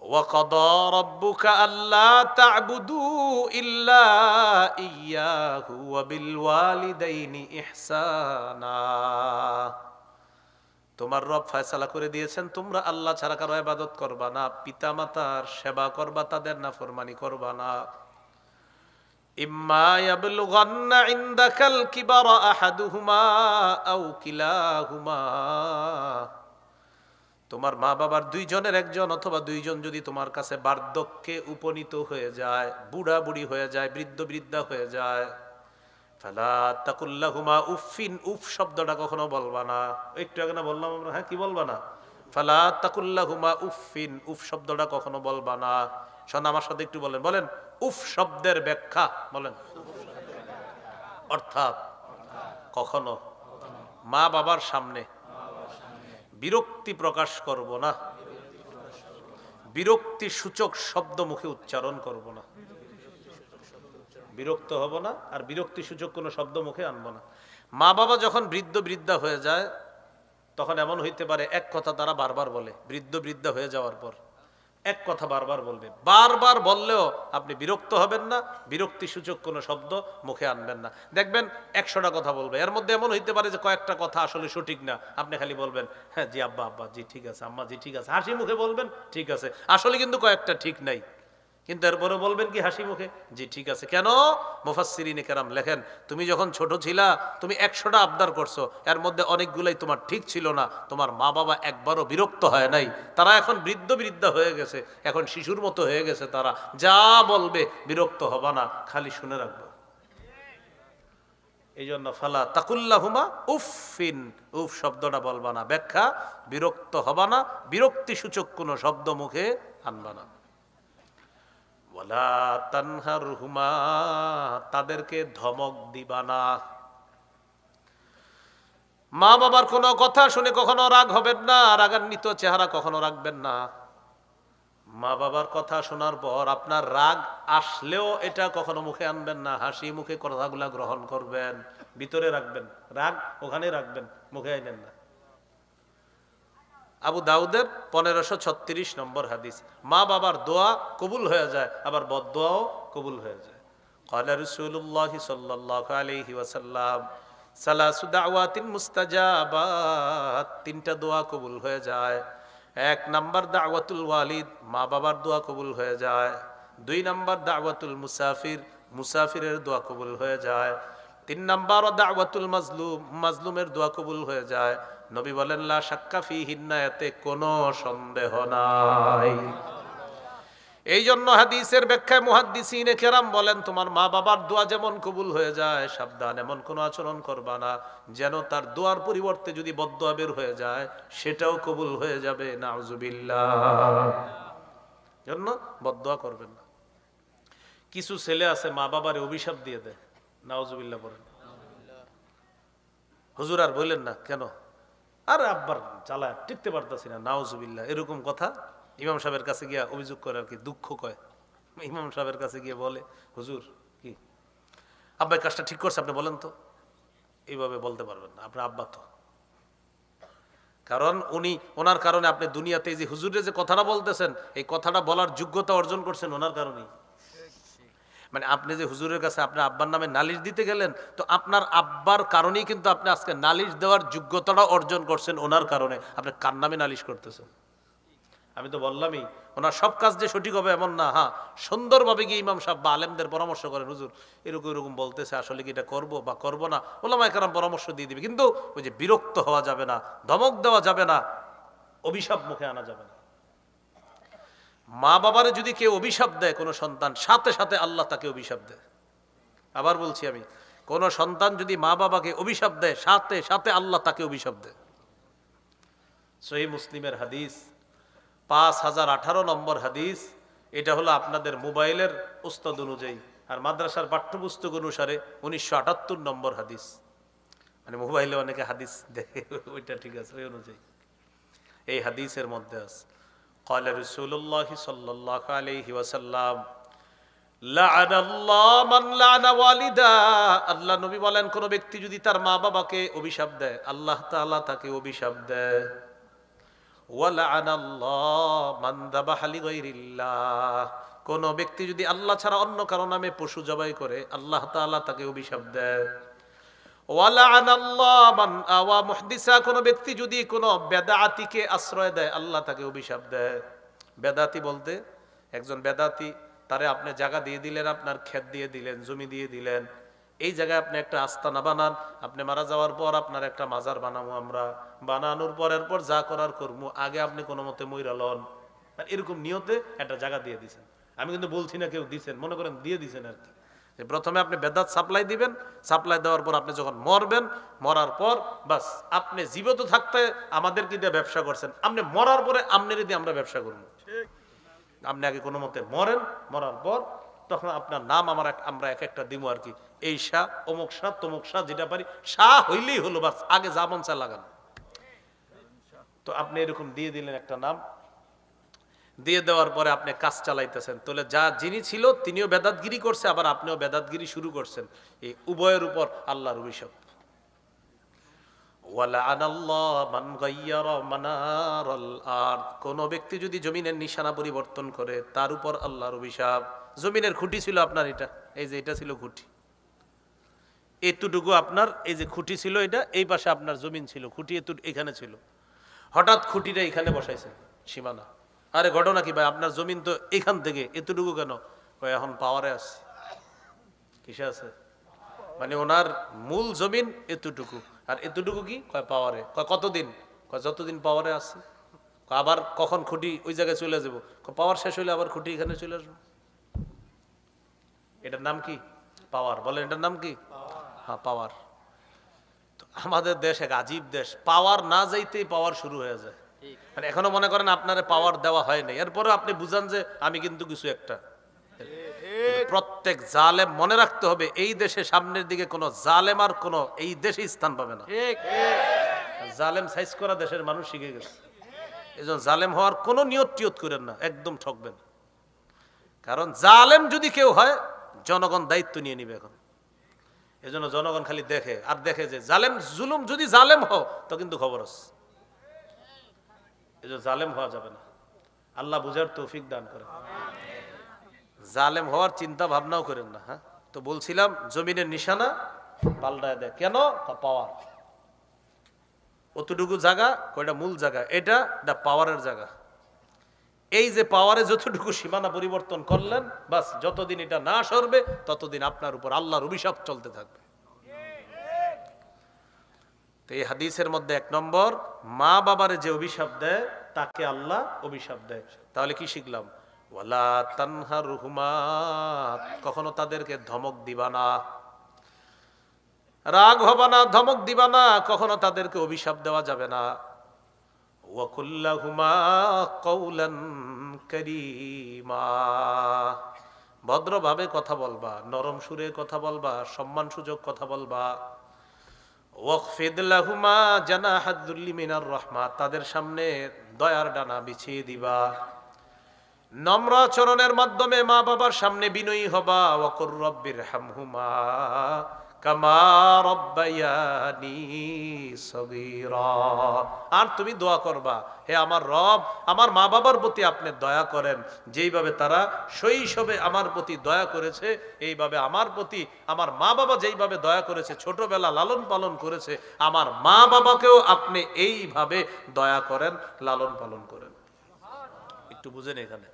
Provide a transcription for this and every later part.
وقضى ربك ألا تعبدوا إلا إياه وبالوالدين إحسانا তোমার রব ফয়সালা করে দিয়েছেন তোমরা আল্লাহ ছাড়া কারো ইবাদত করবা না, পিতামাতার সেবা করবা, তাদের নাফরমানি করবা না। ইম্মা ইয়াবলুগান্না ইনদাকাল কিবারা আহাদুহুমা আও কিলাহুমা, তোমার মা বাবার দুইজনের একজন অথবা দুইজন যদি তোমার কাছে বার্ধক্যে উপনীত হয়ে যায়, বুড়া বুড়ি হয়ে যায়, বৃদ্ধ বৃদ্ধা হয়ে যায়, ফালা তাকুল্লাহুমা উফিন, উফ শব্দটা কখনো বলবা না। একটু আগে না বললাম আমরা, হ্যাঁ কি বলবা না? ফালা তাকুল্লাহুমা উফিন, উফ শব্দটা কখনো বলবা না। শোন আমার সাথে একটু বলেন, বলেন উফ শব্দের ব্যাখ্যা বলেন। অর্থাৎ কখনো মা বাবার সামনে বিরক্তি প্রকাশ করব না, বিরক্তি সূচক শব্দ মুখে উচ্চারণ করব না, বিরক্ত হব না, আর বিরক্তি সূচক কোনো শব্দ মুখে আনব না। মা বাবা যখন বৃদ্ধ বৃদ্ধা হয়ে যায় তখন এমন হইতে পারে এক কথা তারা বারবার বলে, বৃদ্ধ বৃদ্ধা হয়ে যাওয়ার পর এক কথা বারবার বলবে, বারবার বললেও আপনি বিরক্ত হবেন না, বিরক্তি সূচক কোনো শব্দ মুখে আনবেন না। দেখবেন 100টা কথা বলবে, এর মধ্যে এমন হইতে পারে যে কয়েকটা কথা আসলে সঠিক না, আপনি খালি বলবেন হ্যাঁ জি আব্বা, আব্বা জি ঠিক আছে, আম্মা জি ঠিক আছে, হাসি মুখে বলবেন ঠিক আছে, আসলে কিন্তু কয়েকটা ঠিক নাই, কিন্তু এরপরে বলবেন কি হাসি মুখে জি ঠিক আছে। কেন? মুফাসসিরিনে কেরাম লেখেন, তুমি যখন ছোট ছিলা তুমি 100টা আবদার করছো, এর মধ্যে অনেকগুলাই তোমার ঠিক ছিল না, তোমার মা বাবা একবারও বিরক্ত হয় নাই, তারা এখন বৃদ্ধ বৃদ্ধা হয়ে গেছে, এখন শিশুর মতো হয়ে গেছে, তারা যা বলবে বিরক্ত হবা না, খালি শুনে রাখবো। এই জন্য ফালা তাকুল্লাহুমা উফিন, উফ শব্দটা বলবা না। ব্যাখ্যা, বিরক্ত হবা না, বিরক্তি সূচক কোনো শব্দ মুখে আনবা না। ওয়ালা তানহারহুমা, তাদেরকে ধমক দিবা না। মা বাবার কোনো কথা শুনে কখনো রাগ হবেন না, রাগান্বিত চেহারা কখনো রাখবেন না। মা বাবার কথা শোনার পর আপনার রাগ আসলেও এটা কখনো মুখে আনবেন না, হাসি মুখে কথাগুলা গ্রহণ করবেন, ভিতরে রাখবেন, রাগ ওখানে রাখবেন, মুখে আইনেন না। আবু দাউদের 1536 নম্বর হাদিস, মা বাবার দোয়া কবুল হয়ে যায়, আবার বদদোয়াও কবুল হয়ে যায়। ক্বালা রাসূলুল্লাহ সাল্লাল্লাহু আলাইহি ওয়াসাল্লাম সালাসু দাওয়াতিন মুস্তাজাবাত, 3টা দোয়া কবুল হয়ে যায়। 1 নাম্বার দাওয়াতুল ওয়ালিদ, মা বাবার দোয়া কবুল হয়ে যায়। 2 নাম্বার দাওয়াতুল মুসাফির, মুসাফিরের দোয়া কবুল হয়ে যায়। 3 নাম্বার দাওয়াতুল মাজলুম, মাজলুমের দোয়া কবুল হয়ে যায়। নবী বলেন লা শাক্কা ফীহিন্না, এতে কোনো সন্দেহ নাই। এই জন্য হাদিসের ব্যাখ্যায় মুহাদ্দিসিনে কেরাম বলেন, তোমার মা বাবার দোয়া যেমন কবুল হয়ে যায়, সাবধান এমন কোনো আচরণ করবা না যেন তার দোয়ার পরিবর্তে যদি বদদোয়া বের হয়ে যায় সেটাও কবুল হয়ে যাবে, নাউজুবিল্লাহ। জন্য বদদোয়া করবেন না। কিছু ছেলে আছে মা বাবারে অভিশাপ দিয়ে দেয়, নাউজুবিল্লাহ বলেন। হুজুর আর বললেন না, কেন? আর আব্বার জ্বালায় টিকতে পারতাছি না, নাউজুবিল্লাহ, এরকম কথা ইমাম সাহেবের কাছে গিয়া অভিযোগ করে, আর কি দুঃখ কয়। ইমাম সাহেবের কাছে গিয়ে বলে, হুজুর কি আব্বাই কাজটা ঠিক করছে, আপনি বলেন তো। এইভাবে বলতে পারবেন না, আপনার আব্বা তো, কারণ উনি, ওনার কারণে আপনি দুনিয়াতে যে হুজুরে যে কথাটা বলতেছেন, এই কথাটা বলার যোগ্যতা অর্জন করছেন ওনার কারণেই। মানে আপনি যে হুজুরের কাছে আপনার আব্বার নামে নালিশ দিতে গেলেন, তো আপনার আব্বার কারণেই কিন্তু আপনি আজকে নালিশ দেওয়ার যোগ্যতাটা অর্জন করছেন ওনার কারণে। আপনি কার নামে নালিশ করতেছেন? আমি তো বললামই, ওনার সব কাজ যে সঠিক হবে এমন না। হ্যাঁ, সুন্দরভাবে গিয়ে ইমাম সাহেব বা আলেমদের পরামর্শ করেন, হুজুর এরকম এরকম বলতেছে, আসলে কি এটা করবো বা করবো না, ওলামায়ে কেরাম পরামর্শ দিয়ে দিবে। কিন্তু ওই যে বিরক্ত হওয়া যাবে না, ধমক দেওয়া যাবে না, অভিশাপ মুখে আনা যাবে না। মা বাবারে যদি কেউ অভিশাপ দেয় কোনো সন্তান, সাথে সাথে আল্লাহ তাকে অভিশাপ দেয়। আবার বলছি আমি, কোন সন্তান যদি মা বাবাকে অভিশাপ দেয়, সাথে সাথে আল্লাহ তাকে অভিশাপ দেয়। সহিহ মুসলিমের হাদিস, 5018 নম্বর হাদিস। এটা হলো আপনাদের মোবাইলের উস্তাদ অনুযায়ী, আর মাদ্রাসার পাঠ্যপুস্তক অনুসারে 1978 নম্বর হাদিস। মানে মোবাইলে অনেকে হাদিস দেখে, ওইটা ঠিক আছে, ওই অনুযায়ী এই হাদিসের মধ্যে আছে, ক্বালা রাসূলুল্লাহ সাল্লাল্লাহু আলাইহি ওয়াসাল্লাম লাআনাল্লাহু মান লাআনা ওয়ালিদা, আল্লাহ নবী বলেন, কোন ব্যক্তি যদি তার মা বাবাকে অভিশাপ দেয়, আল্লাহ তাআলা তাকে অভিশাপ দেয়। ওয়ালা'আনাল্লাহু মান যাবাহা লিগাইরিল্লাহ, কোন ব্যক্তি যদি আল্লাহ ছাড়া অন্য কারো নামে পশু জবাই করে আল্লাহ তাআলা তাকে অভিশাপ দেয়। ওয়ালা'আনাল্লাহু মান আওয়া মুহদিসা, কোন ব্যক্তি যদি কোন বেদাতীকে আশ্রয় দেয় আল্লাহ তাকে অভিশাপ দেয়। বেদাতি বলতে একজন বেদাতি, তারে আপনি জায়গা দিয়ে দিলেন, আপনার ক্ষেত দিয়ে দিলেন, জমি দিয়ে দিলেন, এই জায়গায় আপনি একটা আস্তানা বানান, আপনি মারা যাওয়ার পর আপনার একটা মাজার বানাবো আমরা, বানানোর পরের পর যা করার করবো, আগে আপনি কোনো মতে মইরা লন, এরকম নিয়তে একটা জায়গা দিয়ে দিছেন। আমি কিন্তু বলছি না কেউ দিছেন, মনে করেন দিয়ে দিছেন আর কি। প্রথমে আপনি বেদাত সাপ্লাই দিবেন, সাপ্লাই দেওয়ার পর আপনি যখন মরবেন, মরার পর বাস আপনি জীবিত থাকতে আমাদেরকে দিয়ে ব্যবসা করছেন, আপনি মরার পরে আপনারই দিয়ে আমরা ব্যবসা করবো। আপনি আগে কোনো মতে মরেন, মরার পর তখন আপনার নাম আমরা এক একটা দিব আর কি, এই শাহ, অমুক শাহ, তমুক শাহ, যেটা পারি শাহ হইলেই হলো, বাস আগে যা মন চা লাগান। তো আপনি এরকম দিয়ে দিলেন একটা নাম, দিয়ে দেওয়ার পরে আপনি কাজ চালাইতেছেন, তাহলে যা যিনি ছিল তিনিও বেদাতগিরি করছে, আবার আপনিও বেদাতগিরি শুরু করছেন, এই উভয়ের উপর আল্লাহর অভিশাপ। কোন ব্যক্তি যদি জমিনের নিশানা পরিবর্তন করে তার উপর আল্লাহর অভিশাপ। জমিনের খুঁটি ছিল আপনার, এটা এই যে এটা ছিল খুঁটি, এতটুকু আপনার এই যে খুঁটি ছিল, এটা এই পাশে আপনার জমিন ছিল, খুঁটি এখানে ছিল, হঠাৎ খুঁটিটা এখানে বসাইছেন সীমানা। আরে ঘটনা কি ভাই, আপনার জমিন তো এখান থেকে এতটুকু কেন? এখন পাওয়ারে আছে। কিসে আছে? মানে ওনার মূল জমিন এতটুকু, আর এতটুকু কি কয় পাওয়ারে। কয় কতদিন? কয় যতদিন পাওয়ারে আছে। আবার কখন খুঁটি ওই জায়গায় চলে যাবো? পাওয়ার শেষ হইলে আবার খুঁটি এখানে চলে আসবো। এটার নাম কি? পাওয়ার। বলেন এটার নাম কি? হ্যাঁ, পাওয়ার। তো আমাদের দেশ এক আজীব দেশ, পাওয়ার না যাইতেই পাওয়ার শুরু হয়ে যায়। মানে এখনো মনে করেন আপনারে পাওয়ার দেওয়া হয় নাই, এরপরে আপনি বুঝান যে আমি কিন্তু কিছু একটা। প্রত্যেক জালেম মনে রাখতে হবে, এই দেশে সামনের দিকে কোন জালেম আর কোন এই দেশে স্থান পাবে না। জালেম সাইজ করা দেশের মানুষ শিখে গেছে, এজন্য জালেম হওয়ার কোনো নিয়ত টিয়ত করেন না, একদম ঠকবেন। কারণ জালেম যদি কেউ হয় জনগণ দায়িত্ব নিয়ে নিবে এখন। এজন্য জনগণ খালি দেখে আর দেখে যে জালেম জুলুম, যদি জালেম হও তো কিন্তু খবর আছে। এজন্য জালেম হওয়া যাবে না। আল্লাহ বুঝার তৌফিক দান করে। জালেম হওয়ার চিন্তা ভাবনাও করেন না। হ্যাঁ, তো বলছিলাম জমিনের নিশানা পাল্টায় দেয় কেন? পাওয়ার। অতটুকু জায়গা কয়টা মূল জায়গা, এটা পাওয়ারের জায়গা। এই যে পাওয়ারে যতটুকু সীমানা পরিবর্তন করলেন, বাস যতদিন এটা না সরবে ততদিন আপনার উপর আল্লাহর অভিশাপ চলতে থাকবে। তো এই হাদিসের মধ্যে 1 নম্বর, মা বাবারে যে অভিশাপ দেয় তাকে আল্লাহ অভিশাপ দেয়। তাহলে কি শিখলাম? ওয়ালা তানহারহুমা, কখনো তাদেরকে ধমক দিবা না, রাগ হবা না, ধমক দিবা না, কখনো তাদেরকে অভিশাপ দেওয়া যাবে না। ওয়াকুল্লাহুমা কওলান কারীমা, ভদ্রভাবে কথা বলবা, নরম সুরে কথা বলবা, সম্মানসূচক কথা বলবা। ওয়াখফিদ লাহুমা জানাহাদ যুল্লি মিনার রাহমা, তাদের সামনে দয়ার ডানা বিছিয়ে দিবা। নম্র আচরণের মাধ্যমে মা বাবার সামনে বিনয়ী হবা। ওয়াকুর রব্বিরহামহুমা কামা রাব্বায়ানি সগীরা, আর তুমি দোয়া করবা, হে আমার রব, আমার মা বাবার প্রতি আপনি দয়া করেন, যেইভাবে তারা শৈশবে আমার প্রতি দয়া করেছে, এইভাবে আমার প্রতি আমার মা বাবা যেইভাবে দয়া করেছে, ছোটবেলা লালন পালন করেছে, আমার মা বাবাকেও আপনি এইভাবে দয়া করেন, লালন পালন করেন। একটু বুঝেন, এখানে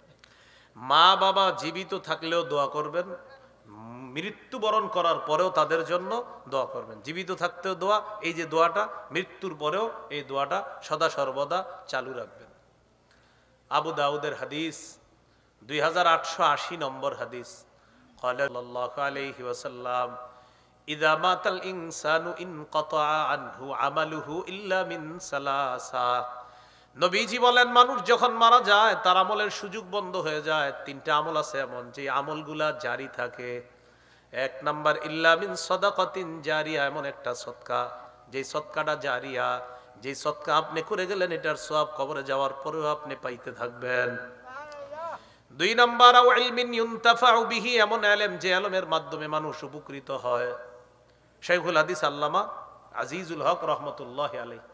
মা বাবা জীবিত থাকলেও দোয়া করবেন, মৃত্যুবরণ করার পরেও তাদের জন্য দোয়া করবেন। জীবিত থাকতেও দোয়া, এই যে দোয়াটা, মৃত্যুর পরেও এই দোয়াটা সদা সর্বদা চালু রাখবেন। আবু দাউদের হাদিস, 2880 নম্বর হাদিস, সাল্লাল্লাহু আলাইহি ওয়াসাল্লাম, ইযা মাতাল ইনসানু ইনকাতা আনহু আমালুহু ইল্লা মিন সালাসা, নবীজি বলেন মানুষ যখন মারা যায় তার আমলের সুযোগ বন্ধ হয়ে যায়। 3টা আমল আছে এমন যে আমলগুলা জারি থাকে। 1 নাম্বার ইল্লা মিন সাদাকাতিন জারিয়া, এমন একটা সদকা, যে সদকাটা জারিয়া, যে সদকা আপনি করে গেলেন এটার সওয়াব কবরে যাওয়ার পরেও আপনি পাইতে থাকবেন। 2 নাম্বার আও ইলমিন ইউনতাফাউ বিহি, এমন ইলম যে ইলমের মাধ্যমে মানুষ উপকৃত হয়। শাইখুল হাদিস আল্লামা আজিজুল হক রাহমাতুল্লাহি আলাইহি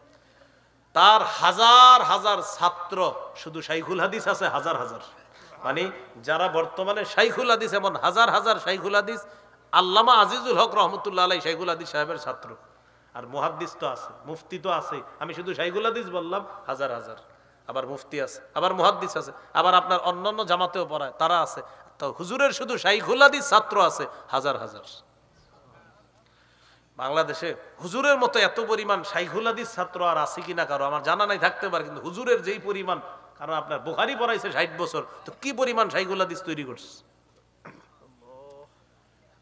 তার হাজার হাজার ছাত্র, শুধু শাইখুল হাদিস আছে হাজার হাজার, মানে যারা বর্তমানে শাইখুল হাদিস, এমন হাজার হাজার শাইখুল হাদিস। আল্লামা আজিজুল হক রহমতুল্লাহ আলাই শাইখুল হাদিস সাহেবের ছাত্র। আর মুহাদ্দিস তো আছে, মুফতি তো আছে, আমি শুধু শাইখুল হাদিস বললাম, হাজার হাজার। আবার মুফতি আছে, আবার মুহাদ্দিস আছে, আবার আপনার অন্যান্য জামাতেও পড়ায় তারা আছে। তো হুজুরের শুধু শাইখুল হাদিস ছাত্র আছে হাজার হাজার। বাংলাদেশে হুজুরের মতো এত পরিমাণ শাইখুল হাদিস ছাত্র আর আছে কিনা কারো আমার জানা নাই, থাকতে পারে, কিন্তু হুজুরের যেই পরিমাণ, কারণ আপনার বুখারী পড়াইছে 60 বছর, তো কি পরিমাণ শাইখুল হাদিস তৈরি করছে।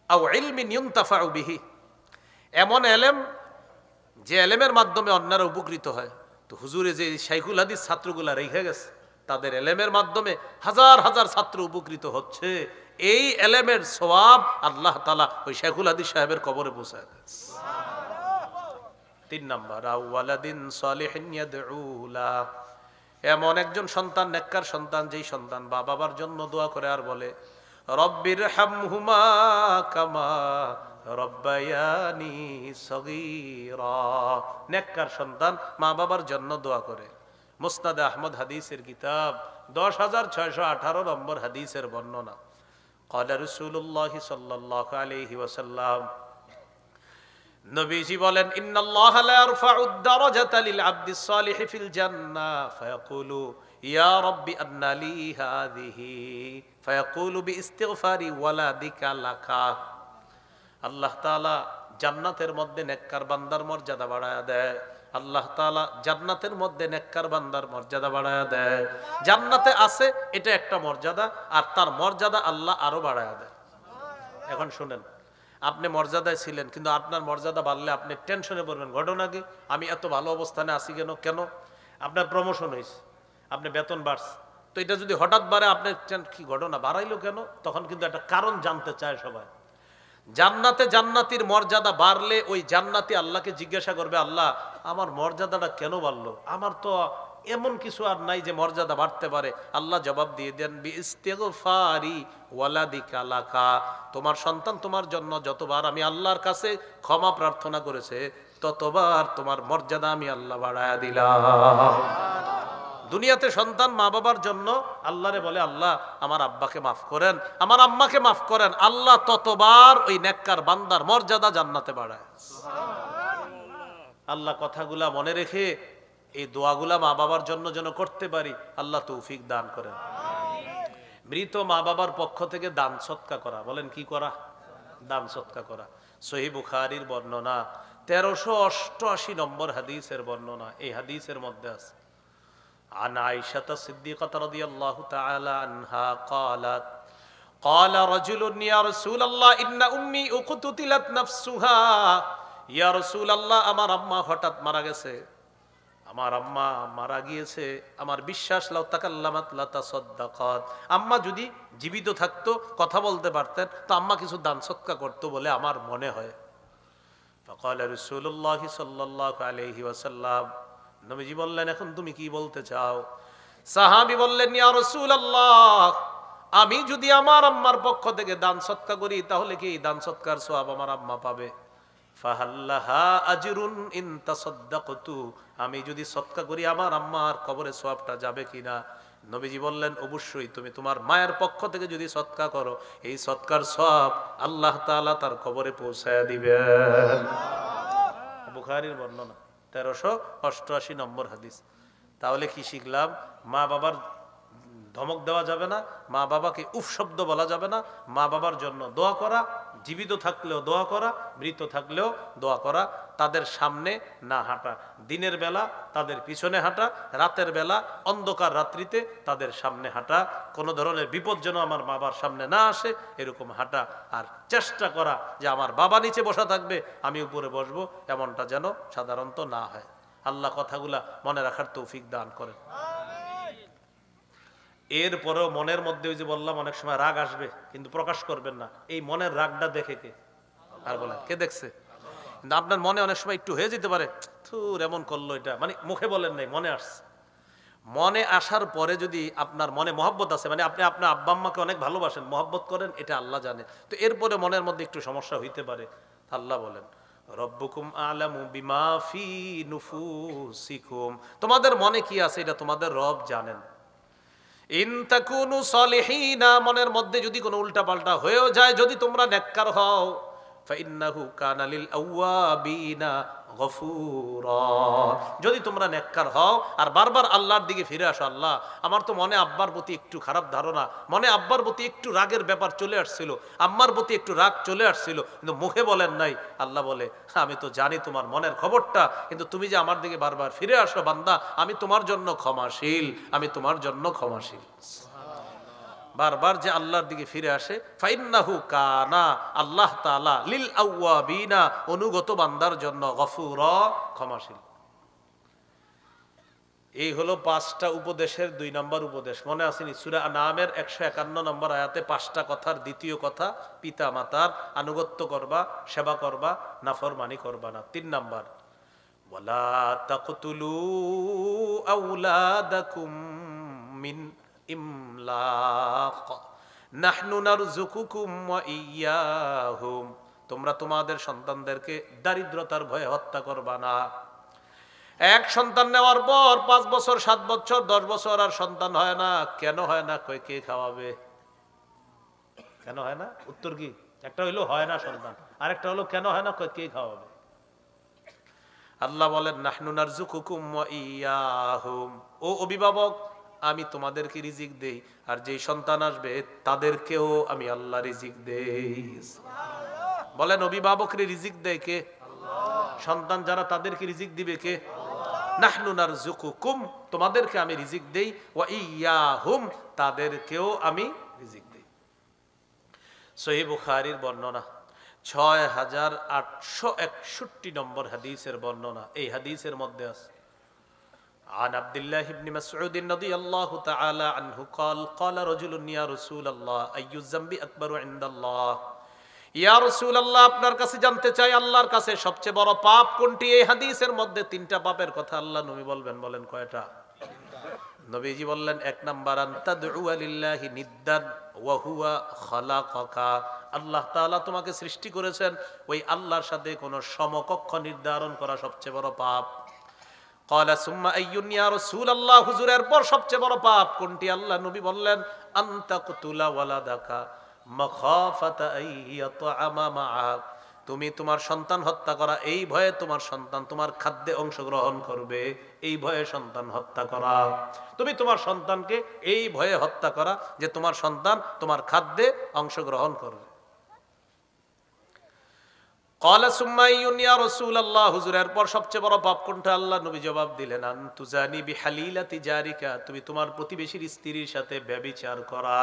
আও ইলমিন ইউনতাফাউ বিহি, এমন এলেম যে এলেমের মাধ্যমে অন্যরা উপকৃত হয়। তো হুজুরে যে শাইখুল হাদিস ছাত্রগুলা রেখে গেছে, তাদের এলেমের মাধ্যমে হাজার হাজার ছাত্র উপকৃত হচ্ছে। এই এলেমের সওয়াব আল্লাহ তাআলা ওই শাইখুল হাদিস সাহেবের কবরে পৌঁছায় দেন। 3 নাম্বার, আওয়ালাদিন সালিহিন ইয়াদউ লা, এমন একজন সন্তান, নেককার সন্তান, যেই সন্তান বাবার জন্য দোয়া করে আর বলে রব্বির হামহুমা কামা রব্বায়ানি সগীরা। নেককার সন্তান মা বাবার জন্য দোয়া করে। মুসনাদে আহমদ হাদিসের কিতাব 10,618 নম্বর হাদিসের বর্ণনা। ক্বালা রাসূলুল্লাহ সাল্লাল্লাহু আলাইহি ওয়াসাল্লাম, নবীজি বলেন, ইন্নাল্লাহা লা ইয়ারফাউদ দারাজাতা লিল আবদিস সালিহি ফিল জান্নাহ ফায়াকুলু ইয়া রাব্বি আন্না লি হাযিহি ফায়াকুলু বিইস্তিগফারি ওয়ালাদিকা লাকা। আল্লাহ তাআলা জান্নাতের মধ্যে নেককার বান্দার মর্যাদা বাড়ায়া দেয়। আল্লাহ তাআলা জান্নাতের মধ্যে নেককার বান্দার মর্যাদা বাড়ায়া দেয়। জান্নাতে আছে এটা একটা মর্যাদা, আর তার মর্যাদা আল্লাহ আরো বাড়ায়া দেয়। এখন শুনেন, আপনি মর্যাদায় ছিলেন, কিন্তু আপনার মর্যাদা বাড়লে আপনি টেনশনে পড়বেন। ঘটনা কি, আমি এত ভালো অবস্থানে আছি কেন? কেন? আপনার প্রমোশন হয়েছে, আপনি বেতন বাড়ছে, তো এটা যদি হঠাৎ বাড়ে আপনি কি ঘটনা, বাড়াইলো কেন? তখন কিন্তু একটা কারণ জানতে চায় সবাই। জান্নাতে জান্নাতির মর্যাদা বাড়লে ওই জান্নাতি আল্লাহকে জিজ্ঞাসা করবে, আল্লাহ আমার মর্যাদাটা কেন বাড়লো? আমার তো এমন কিছু আর নাই যে মর্যাদা বাড়তে পারে। আল্লাহ জবাব দিয়ে দেন, বিইস্তিগফারি ওয়ালাদিকা লাকা, তোমার সন্তান তোমার জন্য যতবার আমি আল্লাহর কাছে ক্ষমা প্রার্থনা করেছে, ততবার তোমার মর্যাদা আমি আল্লাহ বাড়ায়া দিলাম। দুনিয়াতে সন্তান মা বাবার জন্য আল্লাহরে বলে, আল্লাহ আমার আব্বাকে মাফ করেন, আমার আম্মাকে মাফ করেন, আল্লাহ ততবার ওই নেককার বান্দার মর্যাদা জান্নাতে বাড়ায়। আল্লাহ কথাগুলা মনে রেখে এই দোয়াগুলা মা বাবার জন্য যেন করতে পারি, আল্লাহ তৌফিক দান করেন। মৃত মা বাবার পক্ষ থেকে দান সৎকা করা, বলেন কি করা? দান সৎকা করা। সহিহ বুখারীর বর্ণনা, 1388 নম্বর হাদিসের বর্ণনা। এই হাদিসের মধ্যে আছে, عن عائشة الصديقة رضي الله تعالى عنها قالت قال رجل يا رسول الله إن أمي اقتتلت نفسها يا رسول الله আমার আম্মা হঠাৎ মারা গেছে, আমার আম্মা মারা গিয়েছে, আমার বিশ্বাস লাউ তাকাল্লামাত লা তাসাদ্দাকাত, আম্মা যদি জীবিত থাকতো, কথা বলতে পারতেন, তো আম্মা কিছু দান সদকা করতো বলে আমার মনে হয়। فقال رسول الله صلى الله عليه وسلم, নবীজি বললেন, এখন তুমি কি বলতে চাও? সাহাবী বললেন, ইয়া রাসূলুল্লাহ, আমি যদি আমার আম্মার পক্ষ থেকে দান সদকা করি, তাহলে কি দান সদকার সওয়াব আমার আম্মা পাবে? ফাহাল্লাহা আজরুন ইন তাসাদ্দাকতু, আমি যদি সদকা করি আমার আম্মার কবরে সওয়াবটা যাবে কিনা? নবীজি বললেন, অবশ্যই, তুমি তোমার মায়ের পক্ষ থেকে যদি সদকা করো, এই সদকার সওয়াব আল্লাহ তাআলা তার কবরে পৌঁছায়া দিবেন। বুখারীর বর্ণনা, 1388 নম্বর হাদিস। তাহলে কি শিখলাম? মা বাবার ধমক দেওয়া যাবে না, মা বাবাকে উফ শব্দ বলা যাবে না, মা বাবার জন্য দোয়া করা, জীবিত থাকলেও দোয়া করা, মৃত থাকলেও দোয়া করা, তাদের সামনে না হাঁটা, দিনের বেলা তাদের পিছনে হাঁটা, রাতের বেলা অন্ধকার রাত্রিতে তাদের সামনে হাঁটা, কোনো ধরনের বিপদ যেন আমার বাবার সামনে না আসে এরকম হাঁটা, আর চেষ্টা করা যে আমার বাবা নিচে বসা থাকবে আমি উপরে বসবো, এমনটা যেন সাধারণত না হয়। আল্লাহ কথাগুলা মনে রাখার তৌফিক দান করেন। এরপরেও মনের মধ্যে ওই যে বললাম অনেক সময় রাগ আসবে, কিন্তু প্রকাশ করবেন না। এই মনের রাগটা দেখে কে? আর বলেন, কে দেখছে? কিন্তু আপনার মনে অনেক সময় একটু হয়ে যেতে পারে, থুর এমন করলো, এটা মানে মুখে বলেন নাই, মনে আসছে। মনে আসার পরে যদি আপনার মনে মহব্বত আছে, মানে আপনি আপনার আব্বা আম্মাকে অনেক ভালোবাসেন, মহব্বত করেন, এটা আল্লাহ জানে, তো এরপরে মনের মধ্যে একটু সমস্যা হইতে পারে। আল্লাহ বলেন, রব্বুকুম আ'লামু বিমা ফি নুফুসিকুম, তোমাদের মনে কি আছে এটা তোমাদের রব জানেন। ইন তাকুনু সলিহিনা, মনের মধ্যে যদি কোনো উল্টাপাল্টা হয়েও যায়, যদি তোমরা নেককার হও, ফাইন্নাহু কানা লিল আওয়াবিনা গফুরা, যদি তোমরা নেককার হও আর বারবার আল্লাহর দিকে ফিরে আসো, আল্লাহ আমার তো মনে আব্বার প্রতি একটু খারাপ ধারণা, মনে আব্বার প্রতি একটু রাগের ব্যাপার চলে আসছিল, আম্মার প্রতি একটু রাগ চলে আসছিল, কিন্তু মুখে বলেন নাই। আল্লাহ বলে আমি তো জানি তোমার মনের খবরটা, কিন্তু তুমি যে আমার দিকে বারবার ফিরে আসো বান্দা, আমি তোমার জন্য ক্ষমাশীল, আমি তোমার জন্য ক্ষমাশীল। বারবার যে আল্লাহর দিকে ফিরে আসে, ফাইন্নাহু কানা, আল্লাহ তাআলা লিল আওয়াবিনা, অনুগত বান্দার জন্য, গফুরা, ক্ষমাশীল। এই হলো 5টা উপদেশের 2 নম্বর উপদেশ। মনে আসেনি? সূরা আনামের 151 নম্বর আয়াতে 5টা কথার দ্বিতীয় কথা, পিতা মাতার আনুগত্য করবা, সেবা করবা, নাফরমানি করবা না। 3 নম্বর, ওয়ালা তাকতুলু আওলাদাকুম মিন ইমলাক নাহনু নারযুকুকুম ওয়া ইয়্যাহুম, তোমরা তোমাদের সন্তানদেরকে দারিদ্রতার ভয়ে হত্যা করবা না। এক সন্তান নেওয়ার পর 5 বছর, 7 বছর, 10 বছর আর সন্তান হয় না। কেন হয় না? কই কে খাওয়াবে? কেন হয় না? উত্তর কি? একটা হইলো হয় না সন্তান, আরেকটা হলো কেন হয় না? কই কে খাওয়াবে? আল্লাহ বলেন নাহনু নারযুকুকুম ওয়া ইয়্যাহুম, ও অভিভাবক আমি তোমাদেরকে রিজিক দেই, আর যেই সন্তান আসবে তাদেরকেও আমি আল্লাহ রিজিক দেই। বলেন অভিভাবকরে রিজিক দেয় কে? সন্তান যারা তাদেরকে রিজিক দিবে কে? নাহনু নারযুকুকুম, তোমাদেরকে আমি রিজিক দেই, ওয়া ইয়্যাহুম, তাদেরকেও আমি রিজিক দেই। সহিহ বুখারীর বর্ণনা, 6861 নম্বর হাদিসের বর্ণনা। এই হাদিসের মধ্যে আছে عن عبد الله بن مسعود رضي الله تعالى عنه قال قال رجل يا رسول الله أي الذنب أكبر عند الله, ইয়া রাসূলুল্লাহ আপনার কাছে জানতে চাই আল্লাহর কাছে সবচেয়ে বড় পাপ কোনটি? এই হাদিসের মধ্যে 3টা পাপের কথা আল্লাহ নবী বলবেন। বলেন কয়টা? নবীজি বললেন 1 নাম্বার, আনতাদউ লিল্লাহি নিদ্দান ওয়া হুয়া খালাকাকা, আল্লাহ তাআলা তোমাকে সৃষ্টি করেছেন, ওই আল্লাহর সাথে কোন সমকক্ষ নির্ধারণ করা সবচেয়ে বড় পাপ। ক্বালা সুম্মা আইয়ুন ইয়া রাসূলুল্লাহ, হুজুর এরপর সবচেয়ে বড় পাপ কোনটি? আল্লাহ নবী বললেন আনতাকতুলা ওয়ালাদাকা মাখাফাতা আইয়াতআমা মাআক, তুমি তোমার সন্তান হত্যা করা, এই ভয়ে তোমার সন্তান তোমার খাদ্যে অংশগ্রহণ করবে, এই ভয়ে সন্তান হত্যা করা। তুমি তোমার সন্তানকে এই ভয়ে হত্যা করা যে তোমার সন্তান তোমার খাদ্যে অংশগ্রহণ করবে। ক্বালা সুম্মা আইয়ুন ইয়া রাসূলুল্লাহ, হুজুর এরপর সবচেয়ে বড় পাপ কোনটা? আল্লাহ নবী জবাব দিলেন আনতুজানি বিহালিলাতি জারিকা, তুমি তোমার প্রতিবেশীর স্ত্রীর সাথে ব্যভিচার করা।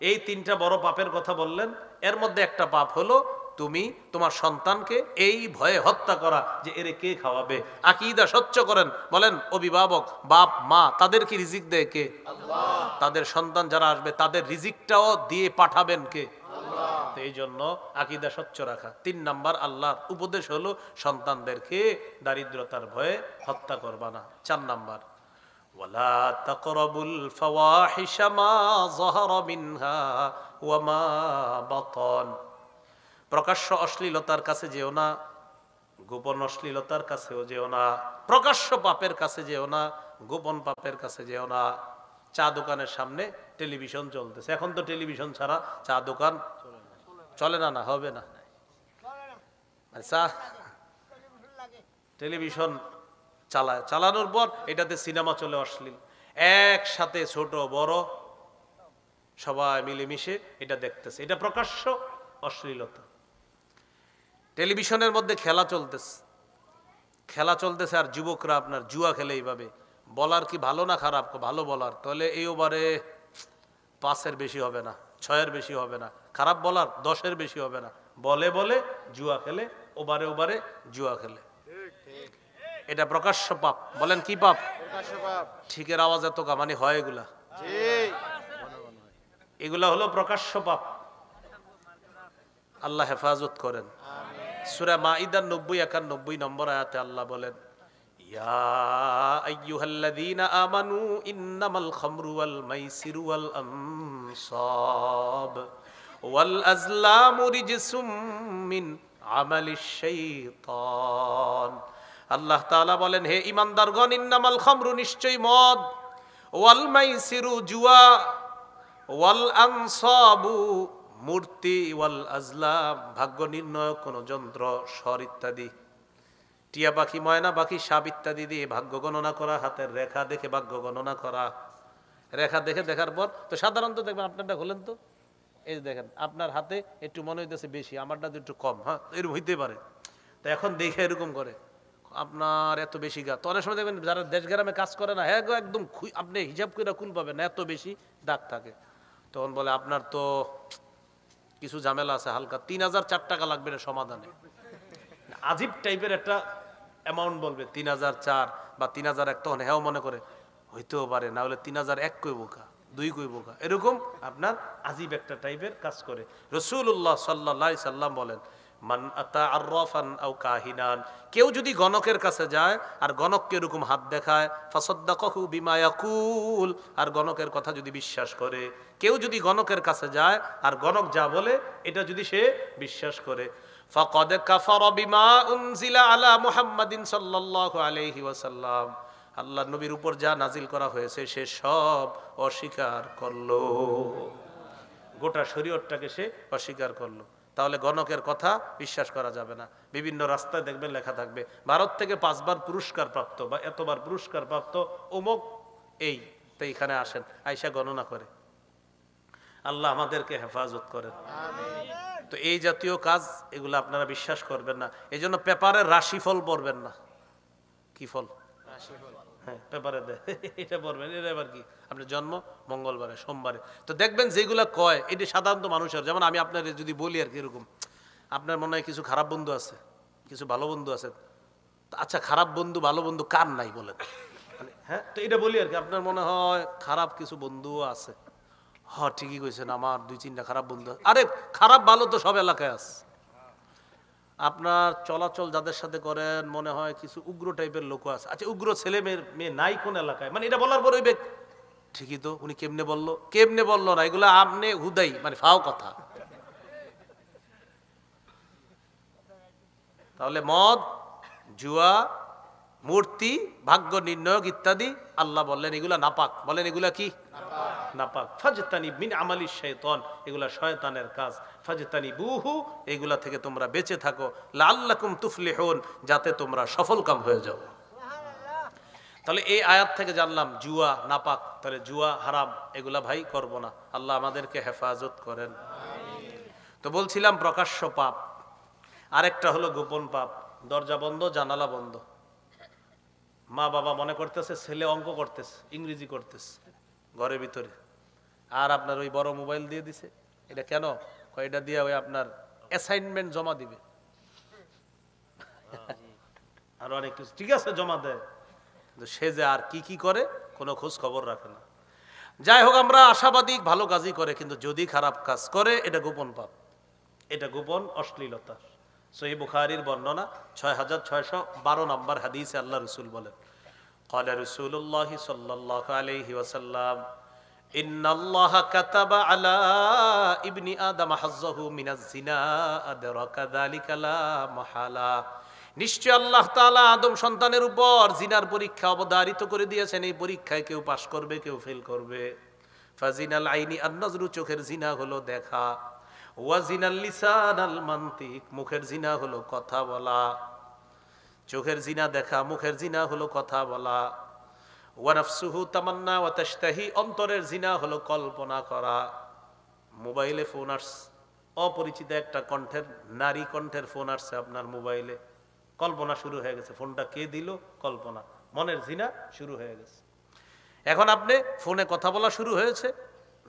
এই 3টা বড় পাপের কথা বললেন। এর মধ্যে একটা পাপ হলো তুমি তোমার সন্তানকে এই ভয়ে হত্যা করা যে এরে কে খাওয়াবে। আকীদা স্বচ্ছ করেন, বলেন অভিভাবক বাপ মা তাদেরকে রিজিক দেয় কে? আল্লাহ। তাদের সন্তান যারা আসবে তাদের রিজিকটাও দিয়ে পাঠাবেন কে? আল্লাহ। এই জন্য আকীদা স্বচ্ছ রাখা। 3 নাম্বার আল্লাহর উপদেশ হলো সন্তানদেরকে দারিদ্রতার ভয়ে হত্যা করবা না। 4 নাম্বার, ওয়ালা তাকরাবুল ফাওয়াহিশা মা যাহারা মিনহা ওয়া মা বাতান, প্রকাশ্য অশ্লীলতার কাছে যেও না, গোপন অশ্লীলতার কাছেও যেও না, প্রকাশ্য পাপের কাছে যেও না, গোপন পাপের কাছে যেও না। চা দোকানের সামনে টেলিভিশন চলতেছে, এখন তো টেলিভিশন ছাড়া চা দোকান চলে না, না হবে না। আচ্ছা টেলিভিশন চালানোর পর এটাতে সিনেমা চলে অশ্লীল, একসাথে ছোট বড় সবাই মিলেমিশে এটা দেখতেছে, এটা প্রকাশ্য অশ্লীলতা। টেলিভিশনের মধ্যে খেলা চলতেছে আর যুবকরা আপনার জুয়া খেলে এইভাবে। বলার কি ভালো না খারাপ? ভালো বলার, তাহলে এই ওভারে 5-এর বেশি হবে না, 6-এর বেশি হবে না, খারাপ বলার 10-এর বেশি হবে না, বলে বলে জুয়া খেলে, ওভারে জুয়া খেলে, এটা প্রকাশ্য পাপ। বলেন কি পাপ? ঠিকের আওয়াজ এত কামানি হয় এগুলা হলো প্রকাশ্য পাপ। আল্লাহ হেফাজত করেন। সূরা মাইদার 90-91 নম্বর আয়াতে আল্লাহ বলেন ইয়া আইয়ুহাল্লাযীনা আমানু ইন্নামাল খামরু ওয়াল মাইসিরু ওয়াল আনসাব ওয়াল আজলামু রিজসুম মিন আমালিশ শাইতান। আল্লাহ তাআলা বলেন, হে ঈমানদারগণ, ইন্নামাল খামরু, নিশ্চয়ই মদ, ওয়াল মাইসিরু, জুয়া, ওয়াল আনসাবু, মূর্তি, ওয়াল আজলাম, ভাগ্য নির্ণয়ক কোন যন্ত্র, স্বর ইত্যাদি, টিয়া পাখি, ময়না পাখি, সাপ ইত্যাদি দিয়ে ভাগ্য গণনা করা, হাতের রেখা দেখে ভাগ্য গণনা করা। রেখা দেখে দেখার পর তো সাধারণত দেখবেন, আপনারটা হলেন তো এই দেখেন আপনার হাতে একটু মনে হইতেছে বেশি, আমারটা তো একটু কম, হ্যাঁ এরকম হইতে পারে। তো এখন দেখে এরকম করে আপনার এত বেশি গা, তো অনেক সময় দেখবেন যারা দেশ গ্রামে কাজ করে না, হ্যাঁ একদম আপনি হিসাব করে কুল পাবেন, এত বেশি দাগ থাকে। তখন বলে আপনার তো কিছু ঝামেলা আছে হালকা, 3004 টাকা লাগবে না সমাধানে। আজীব টাইপের একটা অ্যামাউন্ট বলবে, 3004 বা 3001, তখন হ্যাঁ মনে করে হইতেও পারে, না হলে 3001 কই বোকা, 2 কই বোকা, এরকম আপনার আজীব একটা টাইপের কাজ করে। রাসূলুল্লাহ সাল্লাল্লাহু আলাইহি সাল্লাম বলেন, মান আতা আররাফান আও কাহিনান, কেউ যদি গণকের কাছে যায় আর গণককে এরকম হাত দেখায়, ফাসাদ্দাকাহু বিমা ইয়াকুল, আর গণকের কথা যদি বিশ্বাস করে, কেউ যদি গণকের কাছে যায় আর গণক যা বলে এটা যদি সে বিশ্বাস করে, ফাকাদ কাফারা বিমা উনজিলা আলা মুহাম্মাদিন সাল্লাল্লাহু আলাইহি ওয়াসাল্লাম, আল্লাহর নবীর উপর যা নাজিল করা হয়েছে সে সব অস্বীকার করলো, গোটা শরীয়তটাকে সে অস্বীকার করলো। তাহলে গণকের কথা বিশ্বাস করা যাবে না। বিভিন্ন রাস্তায় দেখবেন লেখা থাকবে, ভারত থেকে 5 বার পুরস্কার প্রাপ্ত বা এতবার পুরস্কার প্রাপ্ত অমুক, এই তো এখানে আসেন, আইসা গণনা করে। আল্লাহ আমাদেরকে হেফাজত করেন। তো এই জাতীয় কাজ, এগুলো আপনারা বিশ্বাস করবেন না। এই জন্য পেপারের রাশিফল পড়বেন না। কি ফল? হ্যাঁ পেপারে দেয়, এটা পড়বেন। এটা আবার কি? আপনার জন্ম মঙ্গলবারে, সোমবারে। তো দেখবেন যেগুলা কয় এটি সাধারণত মানুষের, যেমন আমি আপনার যদি বলি আর কি, এরকম আপনার মনে হয় কিছু খারাপ বন্ধু আছে, কিছু ভালো বন্ধু আছে। আচ্ছা খারাপ বন্ধু ভালো বন্ধু কার নাই বলেন? হ্যাঁ তো এটা বলি আর কি, আপনার মনে হয় খারাপ কিছু বন্ধুও আছে। হ্যাঁ ঠিকই কইছেন, আমার 2-3টা খারাপ বন্ধু। আরে খারাপ ভালো তো সব এলাকায় আছে। আপনার চলাচল যাদের সাথে করেন মনে হয় কিছু উগ্র টাইপের লোক আছে। আচ্ছা উগ্র ছেলে মেয়ে নাই কোন এলাকায়? মানে এটা বলার পর ওই ব্যক্তি ঠিকই তো, উনি কেমনে বললো, কেমনে বললো না, এগুলো আপনি হুদাই মানে ফাও কথা। তাহলে মদ, জুয়া, মূর্তি, ভাগ্য নির্ণয়ক ইত্যাদি আল্লাহ বললেন এগুলা নাপাক। বলেন এগুলা কি? নাপাক। ফাজতানি মিন আমালিশ শাইতান, এগুলা শয়তানের কাজ। ফাজতানিবুহু, এগুলা থেকে তোমরা বেঁচে থাকো। লাআল্লাকুম তুফলিহুন, যাতে তোমরা সফলকাম হয়ে যাও। তাহলে এই আয়াত থেকে জানলাম জুয়া নাপাক, তাহলে জুয়া হারাম, এগুলা ভাই করব না। আল্লাহ আমাদেরকে হেফাজত করেন। তো বলছিলাম প্রকাশ্য পাপ, আরেকটা হলো গোপন পাপ। দরজা বন্ধ, জানালা বন্ধ, মা বাবা মনে করতেছে ছেলে অঙ্ক করতেছে, ইংরেজি করতেছে ঘরের ভিতরে, আর আপনার ওই বড় মোবাইল দিয়ে দিছে। এটা কেন? এটা দিয়ে ওই আপনার অ্যাসাইনমেন্ট জমা দিবে, আর অনেক কিছু ঠিক আছে জমা দেয়, কিন্তু সে যে আর কি কি করে কোনো খোঁজ খবর রাখে না। যাই হোক, আমরা আশাবাদী ভালো কাজই করে, কিন্তু যদি খারাপ কাজ করে এটা গোপন পাপ, এটা গোপন অশ্লীলতা। সহিহ বুখারীর বর্ণনা 6612 নম্বর হাদিসে আল্লাহ রাসূল বলেন, قال رسول الله صلى الله عليه وسلم إن الله كتب على ابن آدم حظه من الزنا أدرك ذلك لا محالة। নিশ্চয় আল্লাহ তাআলা আদম সন্তানের উপর জিনার পরীক্ষা অবধারিত করে দিয়েছেন। এই পরীক্ষায় কেউ পাশ করবে, কেউ ফেল করবে। ফাজিনাল আইনি আন-নাজরু, চোখের জিনা হলো দেখা। ওয়াজিনাল লিসান আল মানতিক, মুখের জিনা হলো কথা বলা। চোখের জিনা দেখা, মুখের জিনা হলো কথা বলা। ওয়া নাফসুহু তামান্না ওয়া তাশতাহি, অন্তরের জিনা হলো কল্পনা করা। মোবাইলে ফোন আসছে, অপরিচিত একটা কণ্ঠের, নারী কণ্ঠের ফোন আসছে আপনার মোবাইলে, কল্পনা শুরু হয়ে গেছে। ফোনটা কে দিল? কল্পনা, মনের জিনা শুরু হয়ে গেছে। এখন আপনি ফোনে কথা বলা শুরু হয়েছে,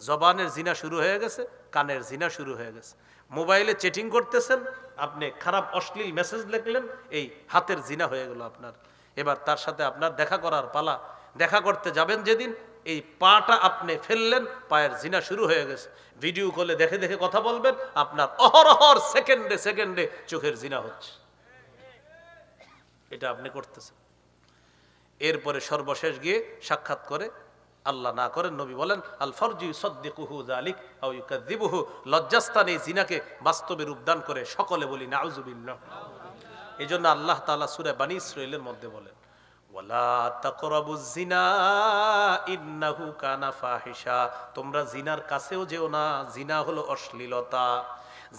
জবানের জিনা শুরু হয়ে গেছে, কানের জিনা শুরু হয়ে গেছে। মোবাইলে চ্যাটিং করতেছেন, আপনি খারাপ অশ্লীল মেসেজ লিখলেন, এই হাতের জিনা হয়ে গেল আপনার। এবার তার সাথে আপনার দেখা করার পালা। দেখা করতে যাবেন যেদিন, এই পাটা আপনি ফেললেন, পায়ের জিনা শুরু হয়ে গেছে। ভিডিও কলে দেখে দেখে কথা বলবেন, আপনার অহরহর সেকেন্ডে সেকেন্ডে চোখের জিনা হচ্ছে। এটা আপনি করতেছেন। এরপরে সর্বশেষ গিয়ে সাক্ষাৎ করে আল্লাহ না করেন, নবী বলেন আল ফরজু ইউসাদ্দিকুহু যালিক আও ইউকাযযিবুহু, লজ্জাস্থানে জিনাকে বাস্তবে রূপদান করে সকলে বলি নাউযুবিল্লাহ। এজন্য আল্লাহ তাআলা সূরা বনী ইসরাঈলের মধ্যে বলেন ওয়ালা তাকরাবুজ জিনা ইন্নাহু কানা ফাহিশা, তোমরা জিনার কাছেও যেও না, জিনা হলো অশ্লীলতা।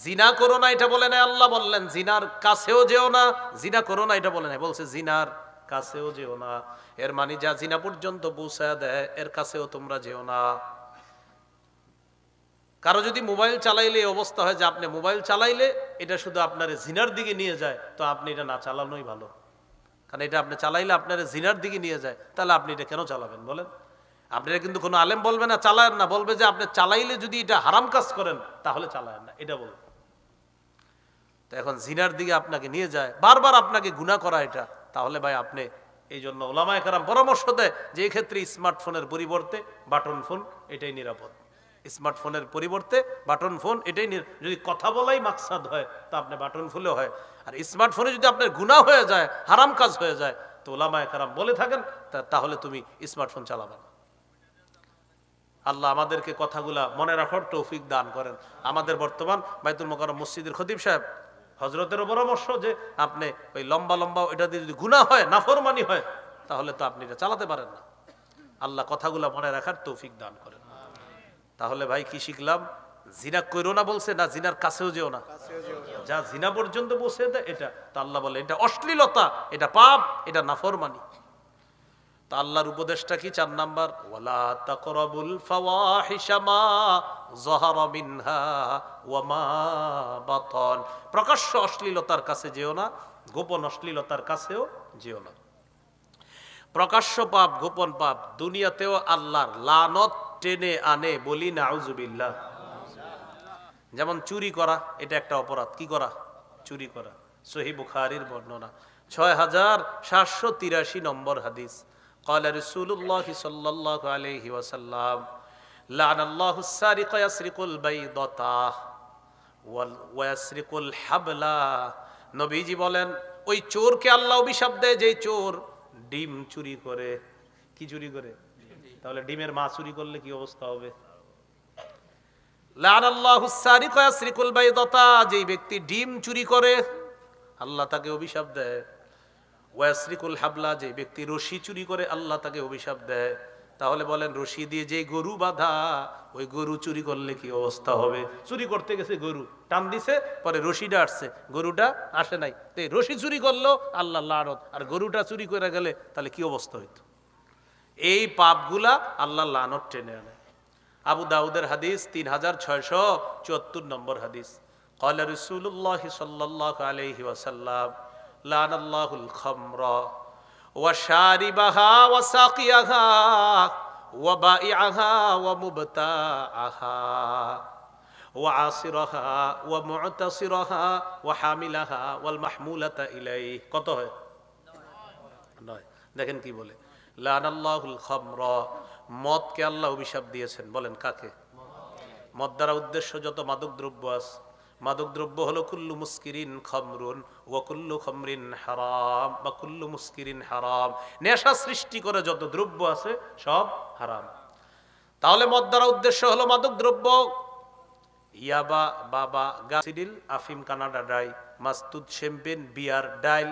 জিনা করো না এটা বলে না, আল্লাহ বললেন জিনার কাছেও যেও না, জিনা করো না এটা বলে না, বলছে জিনার কাছেও যেও না। এর মানে যা জিনা পর্যন্ত পৌঁছায় দেয় এর কাছেও তোমরা যেও না। কারো যদি মোবাইল চালাইলে এই অবস্থা হয় যে আপনি মোবাইল চালাইলে এটা শুধু আপনার জিনার দিকে নিয়ে যায়, তো আপনি এটা না চালানোই ভালো। কারণ এটা আপনি চালাইলে আপনার জিনার দিকে নিয়ে যায়, তাহলে আপনি এটা কেন চালাবেন বলেন? আপনারা কিন্তু কোনো আলেম বলবে না চালায়েন না, বলবে যে আপনি চালাইলে যদি এটা হারাম কাজ করেন তাহলে চালায়েন না, এটা বলবে। তো এখন জিনার দিকে আপনাকে নিয়ে যায়, বারবার আপনাকে গুনাহ করা এটা, তাহলে ভাই আপনি এই জন্য ওলামায়ে কেরাম পরামর্শ দেয় যে এই ক্ষেত্রে স্মার্টফোনের পরিবর্তে বাটন ফোন এটাই নিরাপদ। স্মার্টফোনের পরিবর্তে বাটন ফোন এটাই, যদি কথা বলাই মাকসাদ হয় তা আপনি বাটন ফোনও হয়। আর স্মার্টফোনে যদি আপনার গুনাহ হয়ে যায়, হারাম কাজ হয়ে যায়, তো ওলামায়ে কেরাম বলে থাকেন তাহলে তুমি স্মার্টফোন চালাবে না। আল্লাহ আমাদেরকে কথাগুলা মনে রাখার তৌফিক দান করেন। আমাদের বর্তমান বাইতুল মোকাররম মসজিদের খতিব সাহেব হযরতেরও পরামর্শ যে আপনি ওই লম্বা লম্বা এটা দিয়ে যদি গুনাহ হয়, নাফরমানি হয়, তাহলে তো আপনি এটা চালাতে পারেন না। আল্লাহ কথাগুলা মনে রাখার তৌফিক দান করেন। তাহলে ভাই কি শিখলাম? জিনা কইরো না বলছে না, জিনার কাছেও যেও না, যা জিনা পর্যন্ত বসে দেয় এটা, তা আল্লাহ বলে এটা অশ্লীলতা, এটা পাপ, এটা নাফরমানি। তা আল্লাহর উপদেশটা কি? 4 নাম্বার, ওয়ালা তাকরাবুল ফাওয়াহিশা মা যাহারা মিনহা ওয়া মা বাতান, প্রকাশ্য অশ্লীলতার কাছে যেও না, গোপন অশ্লীলতার কাছেও যেও না। প্রকাশ্য পাপ, গোপন পাপ দুনিয়াতেও আল্লাহর লানত টেনে আনে, বলি নাউযুবিল্লাহ। যেমন চুরি করা, এটা একটা অপরাধ। কি করা? চুরি করা। সহিহ বুখারীর বর্ণনা 6783 নম্বর হাদিস। قال رسول الله صلى الله عليه وسلم لعن الله السارق يسرق البيضة ويسرق الحبل, নবীজি বলেন ওই চোরকে আল্লাহ অভিশাপ দেয় যেই চোর ডিম চুরি করে। কি চুরি করে? তাহলে ডিমের মা চুরি করলে কি অবস্থা হবে? লানাল্লাহুস সারিকা ইয়াসরিকুল বাইদাতা, যেই ব্যক্তি ডিম চুরি করে আল্লাহ তাকে অভিশাপ দেয়। ওয়াসরিকুল হাবলা, যে ব্যক্তি রশি চুরি করে আল্লাহ তাকে অভিশাপ দেয়। তাহলে বলেন রশি দিয়ে যে গরু বাঁধা, ওই গরু চুরি করলে কি অবস্থা হবে? চুরি করতে গেছে গরু টান দিছে, পরে রশিটা আসছে, গরুটা আসে নাই, তো রশি চুরি করলো আল্লাহ লানত, আর গরুটা চুরি করে গেলে তাহলে কি অবস্থা হইতো? এই পাপগুলা আল্লাহ লানত টেনে আনে। আবু দাউদের হাদিস 3674 নম্বর হাদিস। قال رسول الله صلى الله عليه وسلم لعن الله الخمر وشاربها وساقيها وبائعها ومبتاعها وعاصرها ومعتصرها وحاملها والمحمولة إليه। কত হয়? 9। দেখেন কি বলে, লানাল্লাহুল খামরা, মদকে আল্লাহ অভিশাপ দিয়েছেন। বলেন কাকে? মদ দ্বারা উদ্দেশ্য যত মাদক দ্রব্য আছে। মাদক দ্রব্য হলো কুল্লু মুস্কিরিন খামরুন ওয়া কুল্লু খামরিন হারাম বা কুল্লু মুস্কিরিন হারাম, নেশা সৃষ্টি করে যত দ্রব্য আছে সব হারাম। তাহলে মদ দ্বারা উদ্দেশ্য হলো মাদক দ্রব্য, ইয়াবা, বাবা, গাসিডিল, আফিম, কানাডা ডাই, মাস্তুদ, শ্যাম্পেন, বিয়ার, ডাইল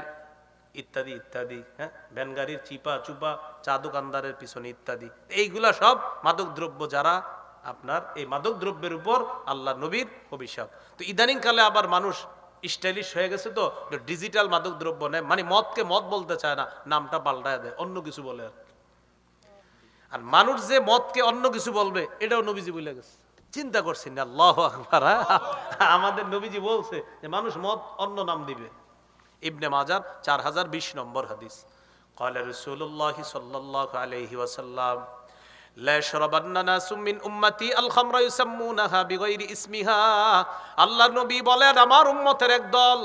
ইত্যাদি ইত্যাদি। হ্যাঁ, ভ্যানগাড়ির চিপা চুপা, চা দোকানদারের পিছনে ইত্যাদি, এইগুলা সব মাদক দ্রব্য। যারা আপনার এই মাদক দ্রব্যের উপর আল্লাহ নবীর অভিশাপ। তো ইদানিং কালে আবার মানুষ স্টাইলিশ হয়ে গেছে, তো ডিজিটাল মাদক দ্রব্য নেয়, মানে মদকে মদ বলতে চায় না, নামটা পাল্টায় দেয়, অন্য কিছু বলে। আর মানুষ যে মদকে অন্য কিছু বলবে এটাও নবীজি বলে গেছে। চিন্তা করছেন না? আল্লাহু আকবার। আমাদের নবীজি বলছে যে মানুষ মদ অন্য নাম দিবে। ইবনে মাজাহ 4020 নম্বর হাদিস। قال رسول الله صلى الله عليه وسلم لا يشربن ناس من امتي الخمر يسمونها بغير اسمها। আল্লাহর নবী বলেন আমার উম্মতের একদল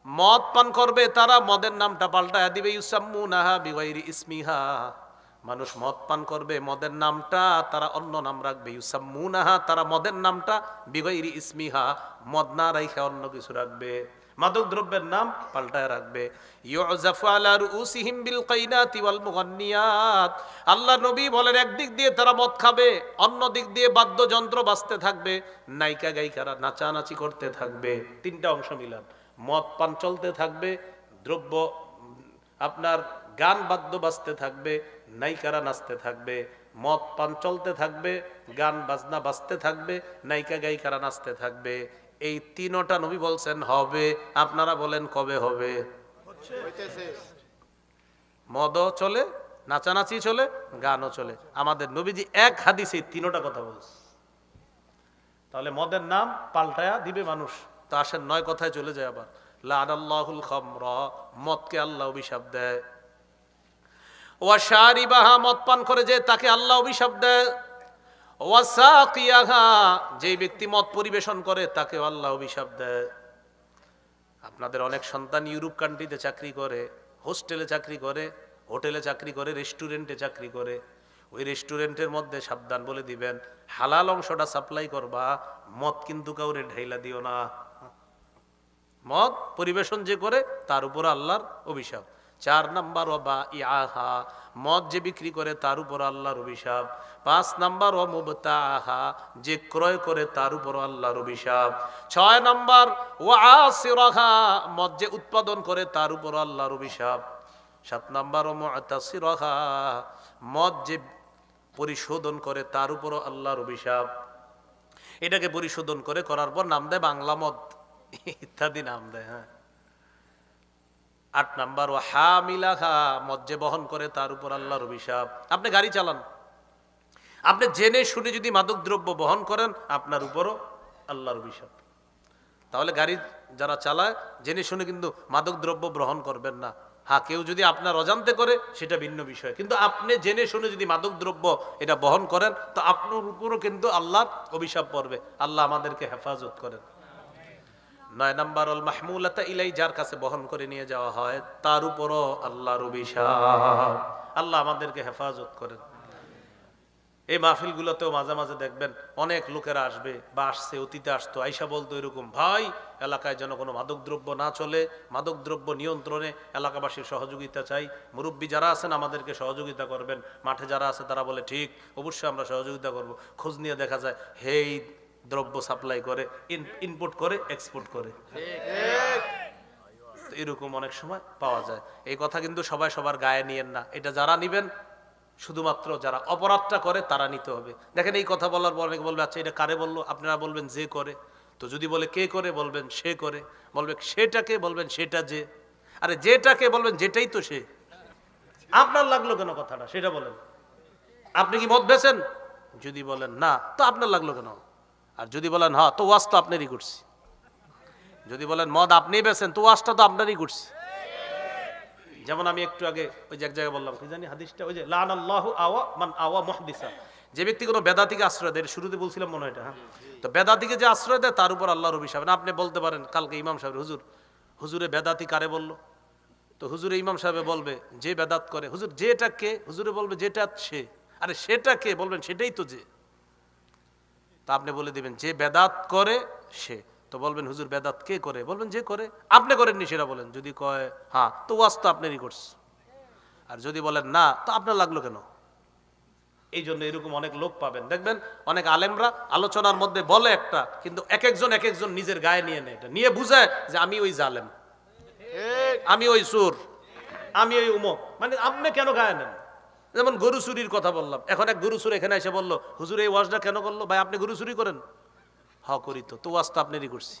মদ পান করবে, তারা মদের নামটা পাল্টায়া দিবে। ইউসাম্মুনাহা বিগাইরি ইসমিহা, মানুষ মদ পান করবে, মদের নামটা তারা অন্য নাম রাখবে। ইউসাম্মুনাহা, তারা মদের নামটা বিগাইরি ইসমিহা, মদ না রাইখা অন্য কিছু রাখবে। মাদক দ্রব্যের নাম পাল্টায় রাখবে। ইউজাফু আলা রুউসিহিম বিল কাইনাতি ওয়াল মুগান্নিয়াত। আল্লাহ নবী বলেন একদিক দিয়ে তারা মদ খাবে, অন্য দিক দিয়ে বাদ্যযন্ত্র বাজতে থাকবে, নায়িকা গায়িকারা নাচানাচি করতে থাকবে। তিনটা অংশ মিলান, মদ পান চলতে থাকবে, দ্রব্য আপনার গান বাদ্য বাজতে থাকবে, নায়িকারা নাচতে থাকবে। মদ পান চলতে থাকবে, গান বাজনা বাজতে থাকবে, নায়িকা গায়িকারা নাচতে থাকবে। এই তিনটা নবী বলছেন হবে। আপনারা বলেন কবে হবে? মদও চলে, নাচানাচি চলে, গানও চলে। আমাদের নবীজি এক হাদিসে তিনটা কথা বলছে। তাহলে মদের নাম পাল্টায়া দিবে মানুষ। তো আসেন 9 কথায় চলে যায় আবার। লানাল্লাহুল খামরা, মদকে আল্লাহ অভিশাপ দেয়। ওয়া শারিবাহা, মদ পান করে যে তাকে আল্লাহ অভিশাপ দেয়। ওয়া সাকিয়াহা, যে ব্যক্তি মদ পরিবেশন করে তাকে আল্লাহ অভিশাপ দেয়। আপনাদের অনেক সন্তান ইউরোপ কান্ট্রিতে চাকরি করে, হোস্টেলে চাকরি করে, হোটেলে চাকরি করে, রেস্টুরেন্টে চাকরি করে। ওই রেস্টুরেন্টের মধ্যে সাবধান বলে দিবেন, হালাল অংশটা সাপ্লাই করবা, মদ কিন্তু কাউরে ঢাইলা দিও না। মদ পরিবেশন যে করে তার উপর আল্লাহর অভিশাপ। 4 নাম্বার ওবা ইয়াহা, মদ যে বিক্রি করে তার উপর আল্লাহর অভিশাপ। 5 নাম্বার ও মুবতাহা, যে ক্রয় করে তার উপর আল্লাহর অভিশাপ। 6 নাম্বার ওয়া আসিরাহা, মদ যে উৎপাদন করে তার উপর আল্লাহর অভিশাপ। 7 নাম্বার ও মুতাসিরাহা, মদ যে পরিশোধন করে তার উপর আল্লাহর অভিশাপ। এটাকে পরিশোধন করে করার পর নাম দেয় বাংলা মদ ইত্যাদি নাম দেয়। হ্যাঁ। 8 নাম্বার ও হামিলাহা, মদ যে বহন করে তার উপর আল্লাহর অভিশাপ। আপনি গাড়ি চালান, আপনি জেনে শুনে যদি মাদক দ্রব্য বহন করেন আপনার উপরও আল্লাহর অভিশাপ। তাহলে গাড়ি যারা চালায় জেনে শুনে কিন্তু মাদক দ্রব্য গ্রহণ করবেন না। হ্যাঁ, কেউ যদি আপনার অজান্তে করে সেটা ভিন্ন বিষয়, কিন্তু আপনি জেনে শুনে যদি মাদক দ্রব্য এটা বহন করেন তো আপনার উপরও কিন্তু আল্লাহর অভিশাপ পড়বে। আল্লাহ আমাদেরকে হেফাজত করেন। 9 নাম্বার আল মাহমুলাতা ইলাই, যার কাছে বহন করে নিয়ে যাওয়া হয় তার উপরও আল্লাহর অভিশাপ। আল্লাহ আমাদেরকে হেফাজত করেন। এই মাহফিলগুলোতেও মাঝে মাঝে দেখবেন অনেক লোকেরা আসবে বা আসছে, অতীতে আসতো, আইসা বলতো এরকম, ভাই এলাকায় যেন কোনো মাদকদ্রব্য না চলে, মাদকদ্রব্য নিয়ন্ত্রণে এলাকাবাসীর সহযোগিতা চাই, মুরব্বী যারা আছেন আমাদেরকে সহযোগিতা করবেন। মাঠে যারা আছে তারা বলে ঠিক, অবশ্যই আমরা সহযোগিতা করব। খোঁজ নিয়ে দেখা যায় হেই দ্রব্য সাপ্লাই করে, ইনপুট করে, এক্সপোর্ট করে। এরকম অনেক সময় পাওয়া যায়। এই কথা কিন্তু সবাই সবার গায়ে নিয়েন না। এটা যারা নিবেন শুধুমাত্র যারা অপরাধটা করে তারা নিতে হবে। দেখেন এই কথা বলার পর অনেকে বলবে আচ্ছা এটা কারে বললো? আপনারা বলবেন যে করে। তো যদি বলে কে করে, বলবেন সে করে। বলবে সেটাকে, বলবেন সেটা যে। আরে যেটাকে বলবেন যেটাই তো সে। আপনার লাগলো কেন কথাটা সেটা বলেন। আপনি কি মদ বেচেন? যদি বলেন না তো আপনার লাগলো কেন? আর যদি বলেন হ্যাঁ, তো ওয়াজ তো আপনারই করছি। যদি বলেন মদ আপনি বেচেন তো ওয়াজটা তো আপনারই করছি। যেমন আমি একটু আগে ওই যে এক জায়গায় বললাম, কি জানি হাদিসটা, ওই যে লানাল্লাহু আওয়া মান আওয়া মুহদিসা, যে ব্যক্তি কোনো বেদাতিকে আশ্রয় দেয়, শুরুতে বলছিলাম মনে হয় এটা। হ্যাঁ, তো বেদাতিকে যে আশ্রয় দেয় তার উপর আল্লাহর অভিশাপ। না আপনি বলতে পারেন কালকে ইমাম সাহেব, হুজুরে বেদাতি কারে বললো? তো হুজুরে ইমাম সাহেব বলবে যে বেদাত করে। হুজুর যেটা কে? হুজুরে বলবে যেটা সে। আরে সেটা কে? বলবেন সেটাই তো যে। তা আপনি বলে দিবেন যে বেদাত করে সে। তো বলবেন হুজুর বেদাত কে করে? বলবেন যে করে। আপনি করেননি সেটা বলেন। যদি কয় হ্যাঁ, তো ওয়াজ তো আপনারই করছে। আর যদি বলেন না তো আপনার লাগলো কেন? এই জন্য এরকম অনেক লোক পাবেন, দেখবেন অনেক আলেমরা আলোচনার মধ্যে বলে একটা, কিন্তু এক একজন নিজের গায়ে নিয়ে নেয়, এটা নিয়ে বুঝায় যে আমি ওই জালেম, আমি ওই সুর, আমি ওই উমক। মানে আপনি কেন গায়ে নেন? যেমন গরু চুরির কথা বললাম, এখন এক গরু চুর এখানে এসে বললো হুজুর এই ওয়াজটা কেন করলো? ভাই আপনি গরু চুরি করেন? হ্যাঁ করি। তো ওয়াজ তো আপনারই করছি।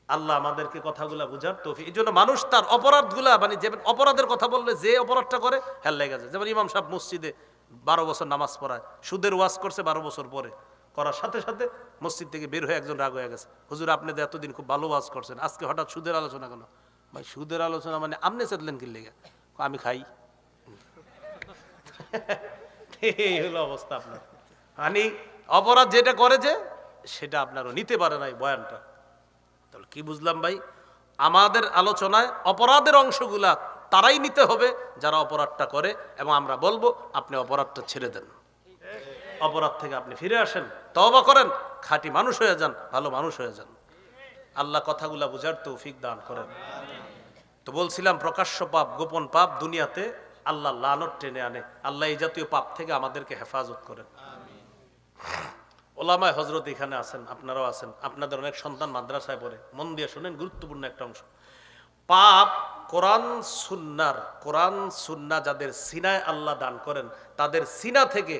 আল্লাহ আমাদেরকে কথাগুলা বুঝার তৌফিক। এই জন্য মানুষ তার অপরাধগুলা, মানে যেমন অপরাধের কথা বললে যে অপরাধটা করে হেল লেগে যায়। যেমন ইমাম সাহেব মসজিদে 12 বছর নামাজ পড়ায়, সুদের ওয়াজ করছে 12 বছর পরে, করার সাথে সাথে মসজিদ থেকে বের হয়ে একজন রাগ হয়ে গেছে, হুজুর আপনি তো এতদিন খুব ভালো ওয়াজ করছেন, আজকে হঠাৎ সুদের আলোচনা কেন? ভাই সুদের আলোচনা মানে আপনি চেতলেন কি লেগে? আমি খাই। এই হলো অবস্থা আপনার। মানে অপরাধ যেটা করে যে সেটা আপনারও নিতে পারে না এই বয়ানটা। তাহলে কি বুঝলাম ভাই? আমাদের আলোচনায় অপরাধের অংশগুলা তারাই নিতে হবে যারা অপরাধটা করে, এবং আমরা বলবো আপনি অপরাধটা ছেড়ে দেন, অপরাধ থেকে আপনি ফিরে আসেন, তওবা করেন, খাঁটি মানুষ হয়ে যান, ভালো মানুষ হয়ে যান। আল্লাহ কথাগুলা বুঝার তৌফিক দান করেন। তো বলছিলাম প্রকাশ্য পাপ গোপন পাপ দুনিয়াতে আল্লাহ লানত টেনে আনে। আল্লাহ এই জাতীয় পাপ থেকে আমাদেরকে হেফাজত করেন। ওলামায়ে হযরত এখানে আছেন, আপনারাও আছেন, আপনাদের অনেক সন্তান মাদ্রাসায় পড়ে, মন দিয়ে শুনেন, গুরুত্বপূর্ণ একটা অংশ। পাপ কোরআন সুন্নাহ যাদের সিনায় আল্লাহ দান করেন, তাদের সিনা থেকে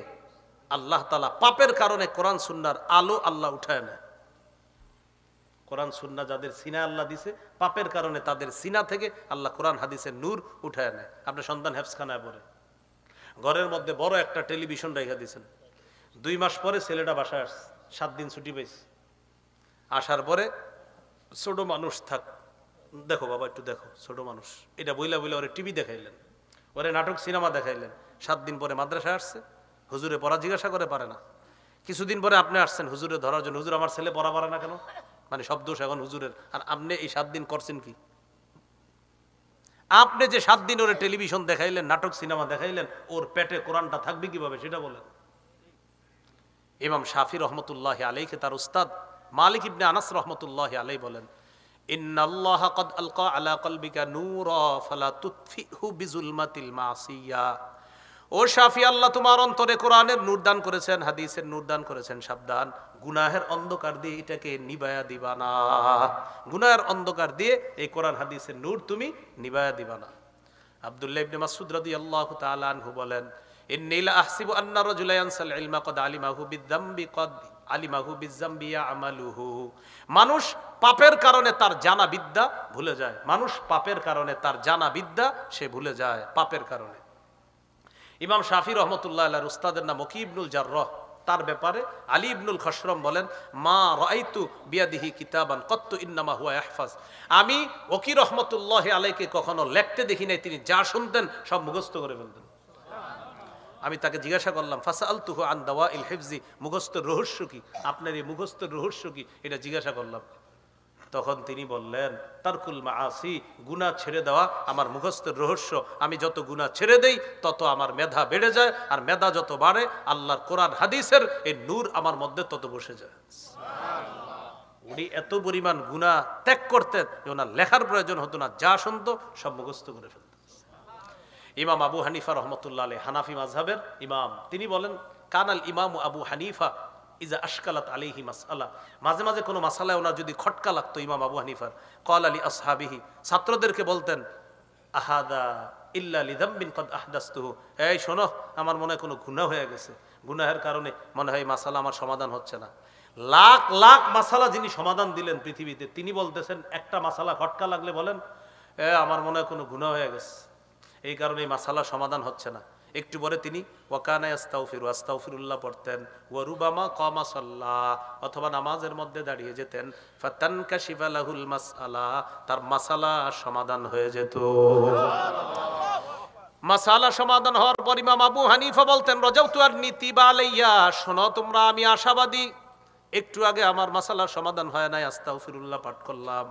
আল্লাহ তাআলা পাপের কারণে কোরআন সুন্নাহর আলো আল্লাহ উঠায় নেয়। কোরআন সুন্নাহ যাদের সিনা আল্লাহ দিছে, পাপের কারণে তাদের সিনা থেকে আল্লাহ কোরআন হাদিসের নূর উঠায় নেয়। আপনার সন্তান হেফজখানায় পড়ে, ঘরের মধ্যে বড় একটা টেলিভিশন রেখে দিয়েছেন। 2 মাস পরে ছেলেটা বাসায় আসছে, 7 দিন ছুটি পেয়েছে। আসার পরে ছোট মানুষ থাক, দেখো বাবা একটু দেখো, ছোট মানুষ, এটা বইলা ওরে টিভি দেখাইলেন, ওরে নাটক সিনেমা দেখাইলেন। 7 দিন পরে মাদ্রাসায় আসছে, হুজুরে পড়া জিজ্ঞাসা করে পারে না। কিছুদিন পরে আপনি আসছেন হুজুরে ধরার জন্য, হুজুর আমার ছেলে পড়া পারে না কেন, মানে সব দোষ এখন হুজুরের। আর আপনি এই 7 দিন করছেন কি? আপনি যে 7 দিন ওরে টেলিভিশন দেখাইলেন, নাটক সিনেমা দেখাইলেন, ওর পেটে কোরআনটা থাকবে কিভাবে সেটা বলেন। ইমাম শাফি রহমতুল্লাহি আলাইহি তার উস্তাদ মালিক ইবনে আনাস রহমতুল্লাহি আলাইহি বলেন, ইন্নাল্লাহা ক্বাদ আলকা আলা কলবিকা নূরা ফালা তুতফিহু বিজুলমাতিল মাসিয়া। ও শাফি, আল্লাহ তোমার অন্তরে কোরআনের নূর দান করেছেন, হাদিসের নূর দান করেছেন, সাবধান গুনাহের অন্ধকার দিয়ে এটাকে নিবায়া দিবা না। গুনাহের অন্ধকার দিয়ে এই কোরআন হাদিসের নূর তুমি নিবায়া দিবা না। আব্দুল্লাহ ইবনে মাসউদ রাদিয়াল্লাহু তাআলা আনহু বলেন, ইন্নী লা আহসিবু আন্না রাজুলা ইয়ানসাল ইলমা ক্বাদ আলিমাহু বিয-যামবি ক্বাদ আলিমাহু বিয-যামবি ইয়ামালুহু। মানুষ পাপের কারণে তার জানা বিদ্যা ভুলে যায়। মানুষ পাপের কারণে তার জানা বিদ্যা সে ভুলে যায়, পাপের কারণে। ইমাম শাফি রহমতুল্লাহ আলাইহির উস্তাদের নাম ওয়াকি ইবনুল জাররাহ। তার ব্যাপারে আলী ইবনুল খসরম বলেন, মা রাআইতু বিয়াদিহি কিতাবান কত্তু ইন্নামা হুয়া ইয়াহফাজ। আমি ওয়াকি রহমতুল্লাহ আলাইহিকে কখনো লিখতে দেখি নাই, তিনি যা শুনতেন সব মুখস্থ করে ফেলতেন। আমি তাকে জিজ্ঞাসা করলাম, ফাসআলতুহু আন দাওয়াইল হিফজি, মুখস্থের রহস্য কি, আপনার এই মুখস্থের রহস্য কি, এটা জিজ্ঞাসা করলাম। তখন তিনি বললেন, তারকুল মাআসি, গুনাহ ছেড়ে দেওয়া আমার মুখস্থের রহস্য। আমি যত গুনাহ ছেড়ে দেই তত আমার মেধা বেড়ে যায়, আর মেধা যত বাড়ে আল্লাহর কোরআন হাদিসের এই নূর আমার মধ্যে তত বসে যায়। সুবহানাল্লাহ। উনি এত পরিমাণ গুনাহ ত্যাগ করতেন যে ওনার লেখার প্রয়োজন হতো না, যা শুনতো সব মুখস্থ করে ফেলতেন। ইমাম আবু হানিফা রহমতুল্লাহ আলাইহি, হানাফি মাযহাবের ইমাম, তিনি বলেন, কানাল ইমাম আবু হানিফা ইজা আশকালাত আলাইহি মাসআলা, মাঝে মাঝে কোনো মাসালায় ওনার যদি খটকা লাগতো ইমাম আবু হানিফার, ক্বাল আলী আসহাবিহি, ছাত্রদেরকে বলতেন, আহাদা ইল্লা লিযামবিন ক্বাদ আহদাসতুহু, এই শোনো, আমার মনে হয় কোনো গুনাহ হয়ে গেছে, গুনাহের কারণে মনে হয় মাসালা আমার সমাধান হচ্ছে না। লাখ লাখ মাসালা যিনি সমাধান দিলেন পৃথিবীতে, তিনি বলতেছেন একটা মাসালা খটকা লাগলে বলেন, আমার মনে হয় কোনো গুনাহ হয়ে গেছে, এই কারণে এই মাসালা সমাধান হচ্ছে না। একটু পরে তিনি ওয়াকানা ইস্তাগফিরু, আস্তাগফিরুল্লাহ পড়তেন, ওয়া রুবামা কামা সাল্লাহ, অথবা নামাজের মধ্যে দাঁড়িয়ে যেতেন, ফাতানকাশিফা লাহুল মাসআলা, তার মাসালা সমাধান হয়ে যেত। মাসালা সমাধান হওয়ার পর ইমাম আবু হানিফা বলতেন, রাজাউতু আন্নী তিবা আলাইয়া, শোনো তোমরা, আমি আশাবাদী, একটু আগে আমার মাসালার সমাধান হয় নাই, আস্তাগফিরুল্লাহ পাঠ করলাম,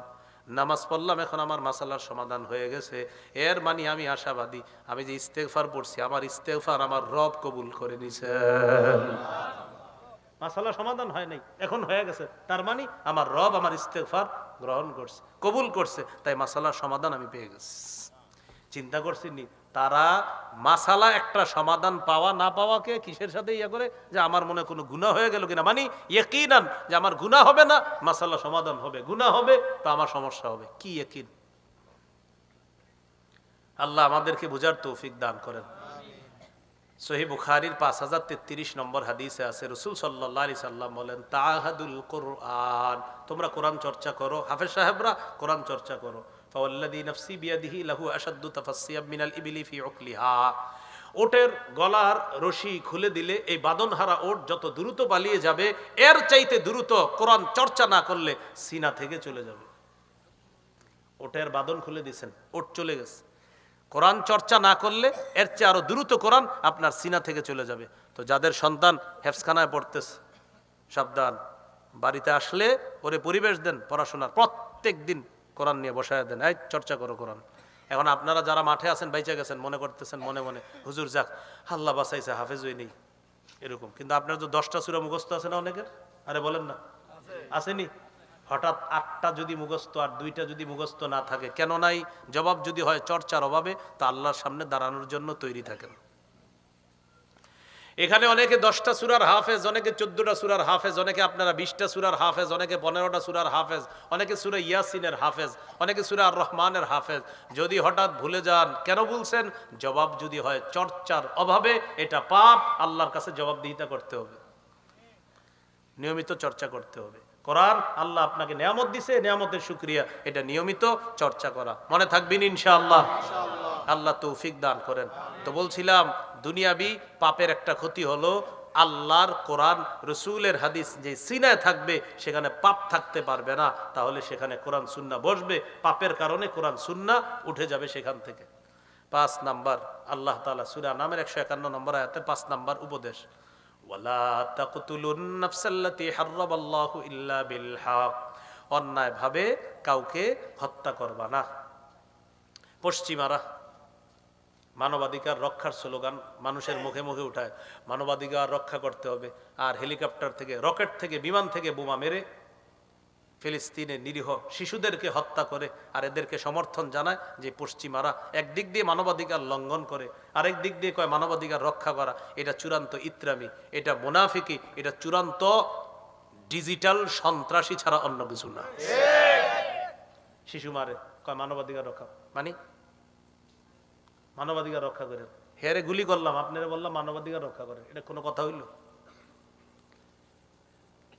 নামাজ পড়লাম, এখন আমার মাসালার সমাধান হয়ে গেছে, এর মানে আমি আশাবাদী, আমি যে ইস্তেগফার পড়ছি আমার ইস্তেগফার আমার রব কবুল করে নিছেন। মাসালা সমাধান হয় নাই, এখন হয়ে গেছে, তার মানে আমার রব আমার ইস্তেগফার গ্রহণ করছে, কবুল করছে, তাই মাসালার সমাধান আমি পেয়ে গেছি। চিন্তা করছিনি তারা মাসালা একটা সমাধান পাওয়া না পাওয়াকে কিসের সাথে ইয়া করে, যে আমার মনে কোনো গুনাহ হয়ে গেল কিনা, মানে ইয়াকিনান যে আমার গুনাহ হবে না, মাসালা সমাধান হবে, গুনাহ হবে তো আমার সমস্যা হবে, কি ইয়াকিন। আল্লাহ আমাদেরকে বুঝার তৌফিক দান করেন। সহিহ বুখারীর 5033 নম্বর হাদিসে আছে, রাসূল সাল্লাল্লাহু আলাইহি সাল্লাম বলেন, তাআহাদুল কুরআন, তোমরা কোরআন চর্চা করো, হাফেজ সাহেবরা কোরআন চর্চা করো। ফাওয়াল্লাযী নাফসি বিয়াদিহি লাহু আশাদ্দু তাফাসসিয়াম মিনাল ইবলি ফি উকলিহা, ওটের গলার রশি খুলে দিলে এই বাঁধনহারা ওট যত দ্রুত পালিয়ে যাবে, এর চাইতে দ্রুত কোরআন চর্চা না করলে সিনা থেকে চলে যাবে। ওটের বাঁধন খুলে দিয়েছেন, ওট চলে গেছে, কোরআন চর্চা না করলে এর চেয়ে আরো দ্রুত কোরআন আপনার সিনা থেকে চলে যাবে। তো যাদের সন্তান হেফজখানায় পড়তেছে, সাবধান, বাড়িতে আসলে ওরে পরিবেশ দেন পড়াশোনার, প্রত্যেক দিন কোরআন নিয়ে বসায় দেন, এই চর্চা করো কোরআন। এখন আপনারা যারা মাঠে আছেন, বাইচা গেছেন, মনে করতেছেন মনে মনে, হুজুর যাক আল্লাহ বাঁচাইছে, হাফেজ হই নেই এরকম, কিন্তু আপনার তো 10টা সূরা মুখস্থ আছে না অনেকের, আরে বলেন না, আসেনি? হঠাৎ 8টা যদি মুখস্থ আর 2টা যদি মুখস্থ না থাকে কেন নাই? জবাব যদি হয় চর্চার অভাবে, তা আল্লাহর সামনে দাঁড়ানোর জন্য তৈরি থাকেন। এখানে অনেকে 10টা সূরার হাফেজ, অনেকে 14টা সূরার হাফেজ, অনেকে আপনারা 20টা সূরার হাফেজ, অনেকে 15টা সূরার হাফেজ, অনেকে সূরা ইয়াসিনের হাফেজ, অনেকে সূরা আর রহমানের হাফেজ। যদি হঠাৎ ভুলে যান, কেন ভুলছেন? জবাব যদি হয় চর্চার অভাবে, এটা পাপ, আল্লাহর কাছে জবাবদিহিতা করতে হবে। নিয়মিত চর্চা করতে হবে। কোরআন আল্লাহ আপনাকে নিয়ামত দিছে, নিয়ামতের শুকরিয়া, এটা নিয়মিত চর্চা করা। মনে থাকবেন ইনশাআল্লাহ। আল্লাহ তৌফিক দান করেন। তো বলছিলাম, দুনিয়াবি পাপের একটা ক্ষতি হলো আল্লাহর কোরআন রসুলের হাদিস যে সিনায় থাকবে সেখানে পাপ থাকতে পারবে না, তাহলে সেখানে কোরআন সুন্নাহ বসবে, পাপের কারণে কোরআন সুন্নাহ উঠে যাবে সেখান থেকে। 5 নাম্বার, আল্লাহ তাআলা সূরা নামের 151 নম্বর আয়াতে 5 নাম্বার উপদেশ, ওয়ালা তাকতুলুন নাফসাল্লাতী হারামাল্লাহু ইল্লা বিল হক, অন্যায় ভাবে কাউকে হত্যা করবা না। পশ্চিমারা মানবাধিকার রক্ষার স্লোগান মানুষের মুখে মুখে উঠায়, মানবাধিকার রক্ষা করতে হবে, আর হেলিকপ্টার থেকে, রকেট থেকে, বিমান থেকে বোমা মেরে ফিলিস্তিনে নিরীহ শিশুদেরকে হত্যা করে, আর এদেরকে সমর্থন জানায় যে পশ্চিমারা একদিক দিয়ে মানবাধিকার লঙ্ঘন করে, আরেক দিক দিয়ে কয় মানবাধিকার রক্ষা করা। এটা চূড়ান্ত ইত্রামি, এটা মুনাফিকি, এটা চূড়ান্ত ডিজিটাল সন্ত্রাসী ছাড়া অন্য কিছু না। শিশু মারে, কয় মানবাধিকার রক্ষা, মানে মানবাধিকার রক্ষা করেন। হেরে গুলি করলাম, আপনারা বললাম মানবাধিকার রক্ষা করেন, এটা কোনো কথা হইল?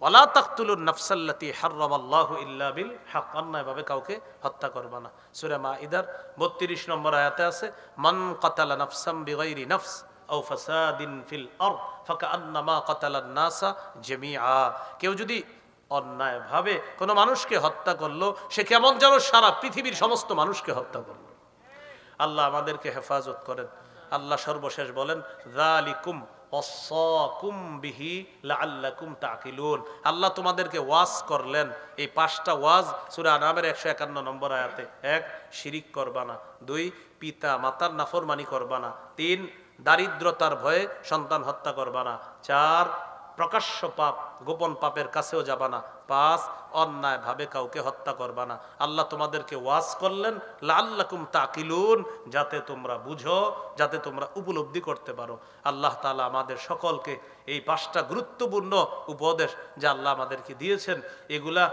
ওয়ালা তাকতুলুন নাফসাল্লাতী হারামাল্লাহু ইল্লা বিল হক, অন্যায়ভাবে কাউকে হত্যা করবা না। সূরা মাঈদার 32 নম্বর আয়াতে আছে, মান কাতালা নাফসাম বিগাইরি নাফস আও ফাসাদিন ফিল আরদ ফাকান্নামা কাতালান নাসা জামিআ, কেউ যদি অন্যায়ভাবে কোনো মানুষকে হত্যা করলো, সে কেমন যেন সারা পৃথিবীর সমস্ত মানুষকে হত্যা করলো। আল্লাহ আমাদেরকে হেফাজত করেন। আল্লাহ সর্বশেষ বলেন, যালিকুম ওয়াসাকুম বিহি লাআল্লাকুম তাকিলুন, আল্লাহ তোমাদেরকে ওয়াজ করলেন। এই 5টা ওয়াজ সূরা আনামের 151 নম্বর আয়াতে। 1, শিরিক করবা না। 2, পিতা মাতার নাফরমানি করবা না। 3, দারিদ্রতার ভয়ে সন্তান হত্যা করবা না। 4, প্রকাশ্য পাপ, গোপন পাপের কাছেও যাবা না। 5, অন্যায় ভাবে কাউকে হত্যা করবা না। আল্লাহ তোমাদেরকে ওয়াজ করলেন লাআল্লাকুম তাকিলুন, যাতে তোমরা বুঝো, যাতে তোমরা উপলব্ধি করতে পারো। আল্লাহ তাআলা আমাদের সকলকে এই 5টা গুরুত্বপূর্ণ উপদেশ যা আল্লাহ আমাদেরকে দিয়েছেন, এগুলা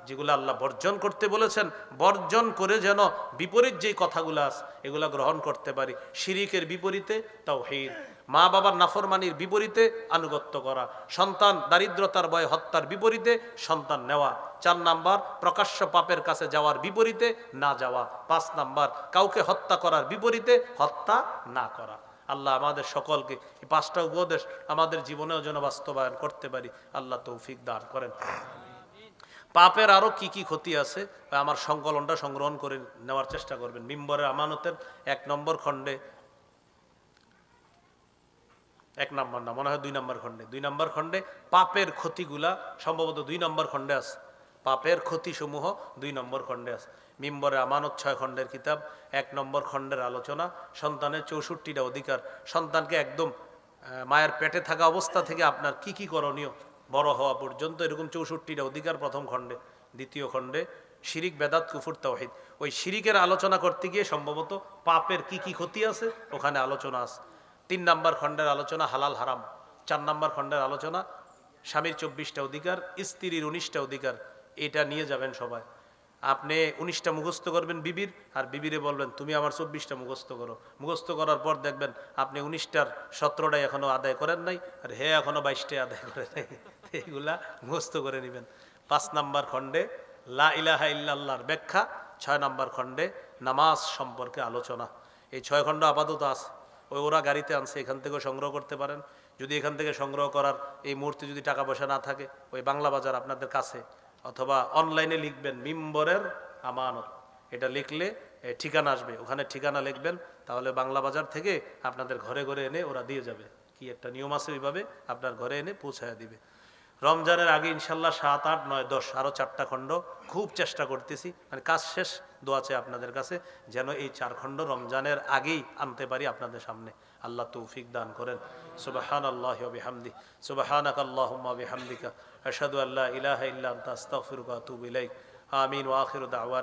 যেগুলো আল্লাহ বর্জন করতে বলেছেন, বর্জন করে যেন বিপরীত যেই কথাগুলো আছে এগুলা গ্রহণ করতে পারি। শিরিকের বিপরীতে তাওহীদ, মা বাবার নাফরমানির বিপরীতে আনুগত্য করা, সন্তান দারিদ্রতার ভয়ে হত্যার বিপরীতে সন্তান নেওয়া। 4 নাম্বার, প্রকাশ্য পাপের কাছে যাওয়ার বিপরীতে না যাওয়া। 5 নাম্বার, কাউকে হত্যা করার বিপরীতে হত্যা না করা। আল্লাহ আমাদের সকলকে এই 5টা উপদেশ আমাদের জীবনেও যেন বাস্তবায়ন করতে পারি, আল্লাহ তৌফিক দান করেন। পাপের আরো কি কি ক্ষতি আছে আমার সংকলনটা সংগ্রহণ করে নেওয়ার চেষ্টা করবেন। মিম্বরের আমানতের 1 নম্বর খণ্ডে, 1 নম্বর না, মনে হয় 2 নম্বর খণ্ডে, 2 নম্বর খণ্ডে পাপের ক্ষতিগুলা সম্ভবত 2 নম্বর খণ্ডে আছে। পাপের ক্ষতি সমূহ 2 নম্বর খণ্ডে আছে। মিম্বরে আমানত 6 খণ্ডের কিতাব, 1 নম্বর খণ্ডের আলোচনা সন্তানের 64টা অধিকার। সন্তানকে একদম মায়ের পেটে থাকা অবস্থা থেকে আপনার কি কি করণীয় বড় হওয়া পর্যন্ত, এরকম 64টা অধিকার 1ম খণ্ডে। 2য় খণ্ডে শিরিক, বেদাত, কুফর, তাওহীদ। ওই শিরিকের আলোচনা করতে গিয়ে সম্ভবত পাপের কি কি ক্ষতি আছে ওখানে আলোচনা আছে। 3 নম্বর খণ্ডের আলোচনা হালাল হারাম। 4 নম্বর খণ্ডের আলোচনা স্বামীর 24টা অধিকার, স্ত্রীর 19টা অধিকার। এটা নিয়ে যাবেন সবাই। আপনি 19টা মুখস্থ করবেন বিবির, আর বিবিরে বলবেন তুমি আমার 24টা মুখস্থ করো। মুখস্থ করার পর দেখবেন আপনি 19টার 17টাই এখনো আদায় করেন নাই, আর হে এখনো 22টাই আদায় করে নাই। এইগুলা মুখস্থ করে নেবেন। 5 নম্বর খণ্ডে লা ইলাহা ইল্লাল্লাহর ব্যাখ্যা। 6 নম্বর খণ্ডে নামাজ সম্পর্কে আলোচনা। এই 6 খণ্ড আপাতত আছে, ওরা গাড়িতে আনছে, এখান থেকেও সংগ্রহ করতে পারেন। যদি এখান থেকে সংগ্রহ করার এই মুহূর্তে যদি টাকা পয়সা না থাকে, ওই বাংলা বাজার আপনাদের কাছে, অথবা অনলাইনে লিখবেন মিম্বরের আমানত, এটা লিখলে ঠিকানা আসবে, ওখানে ঠিকানা লিখবেন, তাহলে বাংলা বাজার থেকে আপনাদের ঘরে ঘরে এনে ওরা দিয়ে যাবে। কি একটা নিয়ম আছে, ওইভাবে আপনার ঘরে এনে পৌঁছায় দিবে। রমজানের আগে ইনশাল্লাহ 7, 8, 9, 10 আরো 4টা খণ্ড খুব চেষ্টা করতেছি, মানে কাজ শেষ, দোয়া চাই আপনাদের কাছে যেন এই 4 খণ্ড রমজানের আগেই আনতে পারি আপনাদের সামনে। আল্লাহ তৌফিক দান করেন। সুবহানাল্লাহি ওয়া বিহামদি, সুবহানাকাল্লাহুম্মা ওয়া বিহামদিকা, আশহাদু আল্লা ইলাহা ইল্লা আনতা আস্তাগফিরুকা ওয়া আতুবু ইলাইক। আমিন ওয়া আখিরু দাওয়ানা।